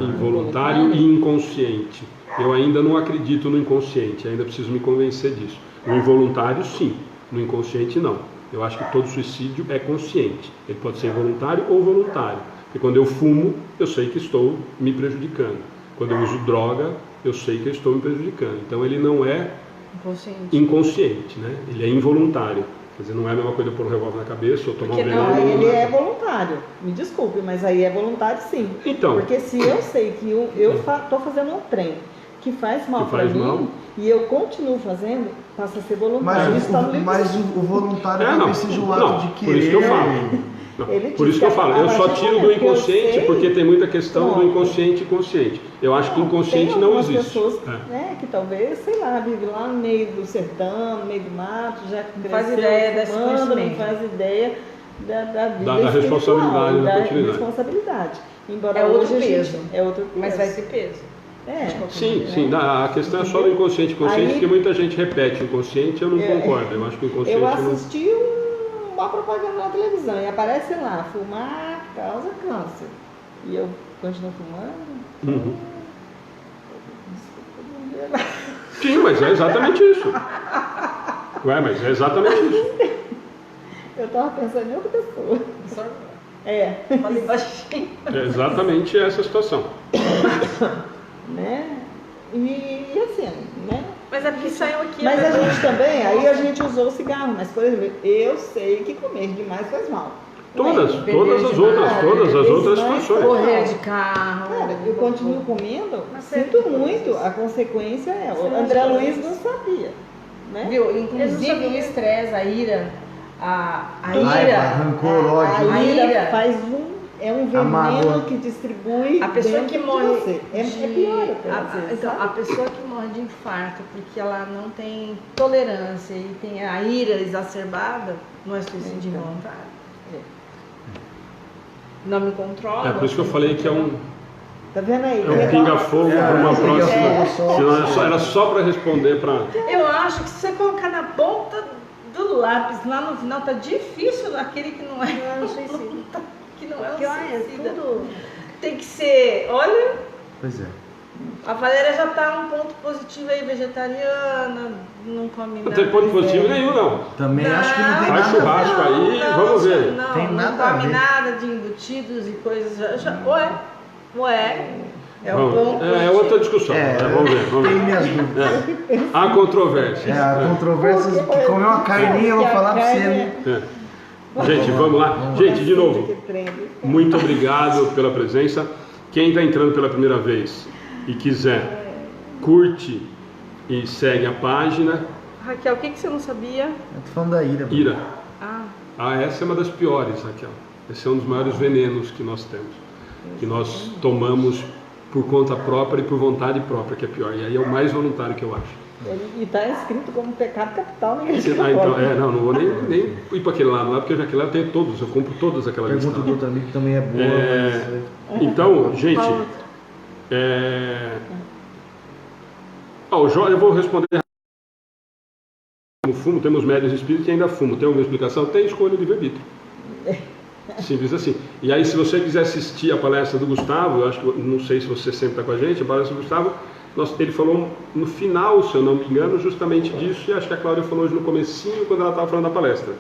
involuntário e inconsciente. Eu ainda não acredito no inconsciente, ainda preciso me convencer disso. No involuntário, sim. No inconsciente, não. Eu acho que todo suicídio é consciente. Ele pode ser involuntário ou voluntário. Porque quando eu fumo, eu sei que estou me prejudicando. Quando eu uso droga, eu sei que eu estou me prejudicando. Então ele não é inconsciente, né? Ele é involuntário. Quer dizer, não é a mesma coisa pôr um revólver na cabeça ou tomar um veneno. Não, ele é voluntário. Me desculpe, mas aí é voluntário sim. Então, porque se eu sei que eu estou fazendo um trem que faz mal para mim e eu continuo fazendo, passa a ser voluntário. Mas o voluntário talvez seja o ato de querer. Por isso que eu falo. Por isso que eu falo, eu só tiro do inconsciente porque tem muita questão do inconsciente e consciente. Eu acho que inconsciente não existe. Tem pessoas que talvez, sei lá, vive lá no meio do sertão, no meio do mato, já não faz ideia desse conhecimento. Não faz ideia da vida da responsabilidade, da responsabilidade. Embora é outro hoje peso. É outro peso. Mas vai ter peso. Sim, a questão é só do inconsciente e consciente, porque muita gente repete o inconsciente, eu não concordo. Eu acho que o inconsciente eu assisti uma propaganda na televisão e aparece lá, fumar causa câncer. E eu continuo fumando. Sim, mas é exatamente isso. Mas é exatamente isso. Eu estava pensando em outra pessoa. Falei baixinho. É exatamente essa situação. Né? E assim, né? Mas é porque saiu aqui. Mas a gente também, aí a gente usou o cigarro, mas por exemplo, eu sei que comer demais faz mal. Todas as outras situações. Correr de carro. Cara, eu continuo comendo, sinto muito, a consequência é. O André Luiz não sabia. Né? Viu? Inclusive o estresse, a ira, a ira faz é um veneno que distribui. A pessoa que morre você. É pior então, a pessoa que morre de infarto porque ela não tem tolerância e tem a ira exacerbada, não é suicídio involuntário. Não me controla. É por isso que eu falei que é um. Tá vendo aí? É um pinga-fogo para uma próxima. Era só para responder para. Eu acho que se você colocar na ponta do lápis lá no final, tá difícil aquele que não é um suicida. Que não é um suicida. Tem que ser. Olha. Pois é. A Valéria já tá um ponto positivo aí, vegetariana, não come nada. Não tem ponto positivo nenhum, não. Também acho que não tem Faz nada. churrasco aí, vamos ver. Não, tem nada não come nada de embutidos e coisas. Ué. É um ponto. É outra discussão. Vamos ver. Tem minhas dúvidas. Há controvérsias. Há controvérsias que comer uma carninha, eu vou falar pra você. Né? Gente, vamos lá. Gente, de novo, muito obrigado pela presença. Quem está entrando pela primeira vez e quiser, curte e segue a página. Raquel, o que você não sabia? Eu tô falando da ira. Ira. Essa é uma das piores, Raquel. Esse é um dos maiores venenos que nós temos. Que nós tomamos por conta própria e por vontade própria, que é pior. E aí é o mais voluntário que eu acho. E está escrito como pecado capital, ninguém não vou nem ir para aquele lado lá, porque aquele lá eu tenho todos, eu compro todas aquela lista. Pergunta do outro amigo que também é boa. Então, gente, eu vou responder. Como fumo, temos médios espíritos que ainda fumam. Tem alguma explicação? Tem escolha de livre-arbítrio. Simples assim. E aí, se você quiser assistir a palestra do Gustavo, eu acho que, não sei se você sempre está com a gente, a palestra do Gustavo, ele falou no final, se eu não me engano, justamente disso, e acho que a Cláudia falou hoje no comecinho, quando ela estava falando da palestra.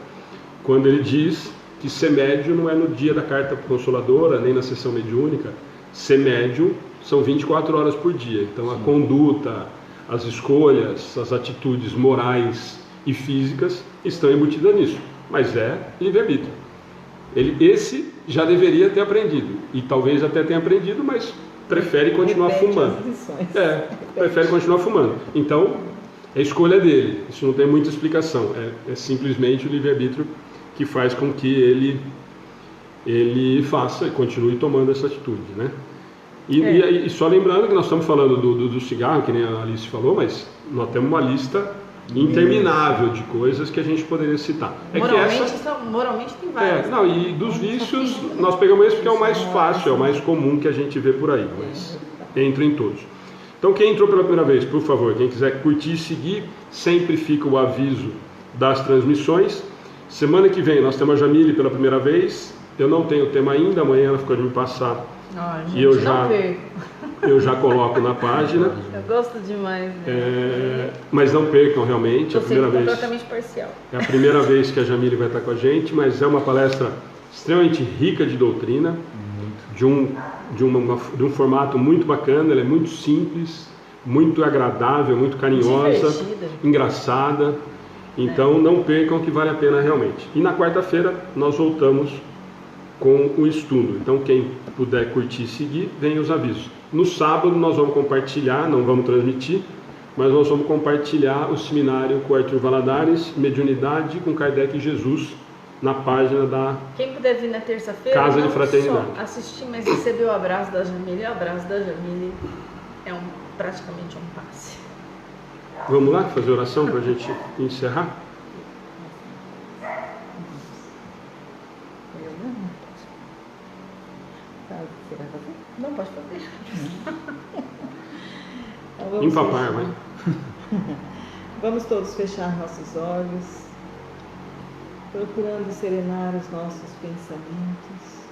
Quando ele diz que ser médium não é no dia da carta consoladora, nem na sessão mediúnica. Ser médium são 24 horas por dia. Então, a conduta, as escolhas, as atitudes morais e físicas estão embutidas nisso. Mas é livre-arbítrio. Esse já deveria ter aprendido. E talvez até tenha aprendido, mas prefere continuar fumando. Prefere continuar fumando. Então, é escolha dele. Isso não tem muita explicação. É simplesmente o livre-arbítrio que faz com que ele faça e continue tomando essa atitude, né? E só lembrando que nós estamos falando do cigarro, que nem a Alice falou, mas nós temos uma lista interminável de coisas que a gente poderia citar. Moralmente tem várias. E dos vícios, nós pegamos esse porque é o mais fácil, é o mais comum que a gente vê por aí, mas entra em todos. Então, quem entrou pela primeira vez, por favor, quem quiser curtir e seguir, sempre fica o aviso das transmissões. Semana que vem nós temos a Jamile pela primeira vez. Eu não tenho o tema ainda, amanhã ela ficou de me passar. E eu já coloco na página. Eu gosto demais. Mas não percam realmente. Estou sendo completamente parcial. É a primeira vez que a Jamile vai estar com a gente, mas é uma palestra extremamente rica de doutrina, de um formato muito bacana. Ela é muito simples, muito agradável, muito carinhosa, engraçada. Então não percam, que vale a pena realmente. E na quarta-feira nós voltamos com o estudo. Então quem puder curtir e seguir, vem os avisos. No sábado nós vamos compartilhar, não vamos transmitir, mas nós vamos compartilhar o seminário com Arthur Valadares, Mediunidade com Kardec e Jesus, na página da Quem puder vir na terça-feira, Casa de não Fraternidade. só assistir, mas receber o abraço da Jamile. O abraço da Jamile é praticamente um passe. Vamos lá fazer oração para a gente encerrar? Não, pode fazer. Então, Empapar, vai. Vamos todos fechar nossos olhos, procurando serenar os nossos pensamentos,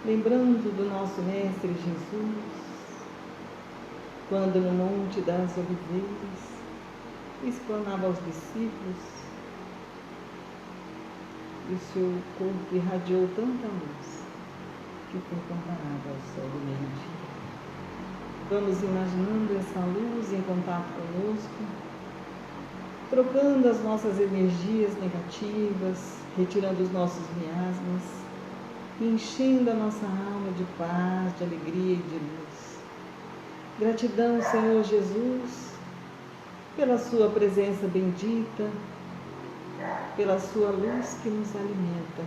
lembrando do nosso Mestre Jesus, quando no Monte das Oliveiras explanava aos discípulos e o seu corpo irradiou tanta luz que foi comparado ao sol do meio-dia. Vamos imaginando essa luz em contato conosco, trocando as nossas energias negativas, retirando os nossos miasmas, enchendo a nossa alma de paz, de alegria e de luz. Gratidão, Senhor Jesus, pela sua presença bendita, pela sua luz que nos alimenta,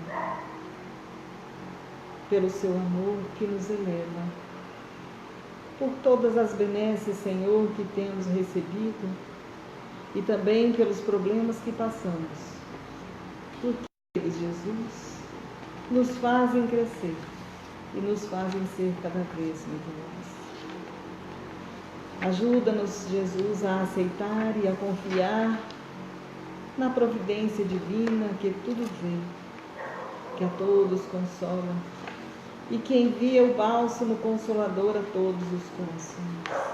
pelo seu amor que nos eleva, por todas as benesses, Senhor, que temos recebido e também pelos problemas que passamos, porque eles, Jesus, nos fazem crescer e nos fazem ser cada vez melhores. Ajuda-nos, Jesus, a aceitar e a confiar na providência divina que tudo vê, que a todos consola e que envia o bálsamo consolador a todos os corações.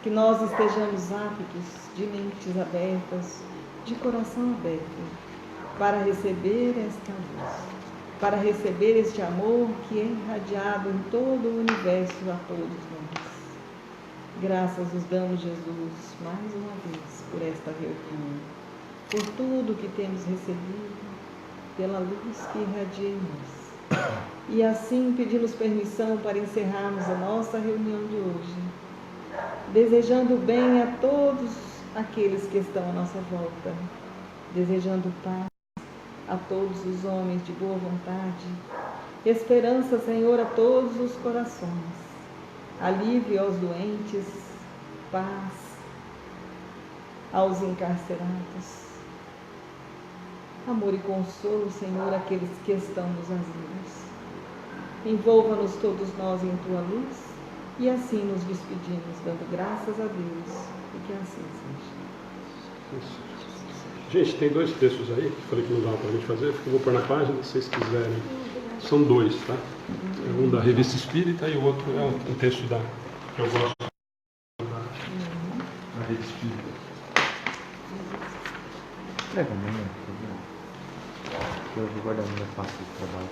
Que nós estejamos aptos, de mentes abertas, de coração aberto, para receber esta luz, para receber este amor que é irradiado em todo o universo a todos nós. Graças nos damos, Jesus, mais uma vez, por esta reunião, por tudo que temos recebido, pela luz que irradia em nós. E assim pedimos permissão para encerrarmos a nossa reunião de hoje, desejando bem a todos aqueles que estão à nossa volta, desejando paz a todos os homens de boa vontade, esperança, Senhor, a todos os corações, alívio aos doentes, paz aos encarcerados, amor e consolo, Senhor, àqueles que estão nos asilos. Envolva-nos todos nós em Tua luz e assim nos despedimos, dando graças a Deus e que assim seja. Gente, tem dois textos aí, que falei que não dava para a gente fazer, porque eu vou pôr na página, se vocês quiserem. São dois, tá? Um da Revista Espírita e o outro é um texto que eu gosto da Revista Espírita. Leva a mão, eu vou guardar a minha pasta de trabalho.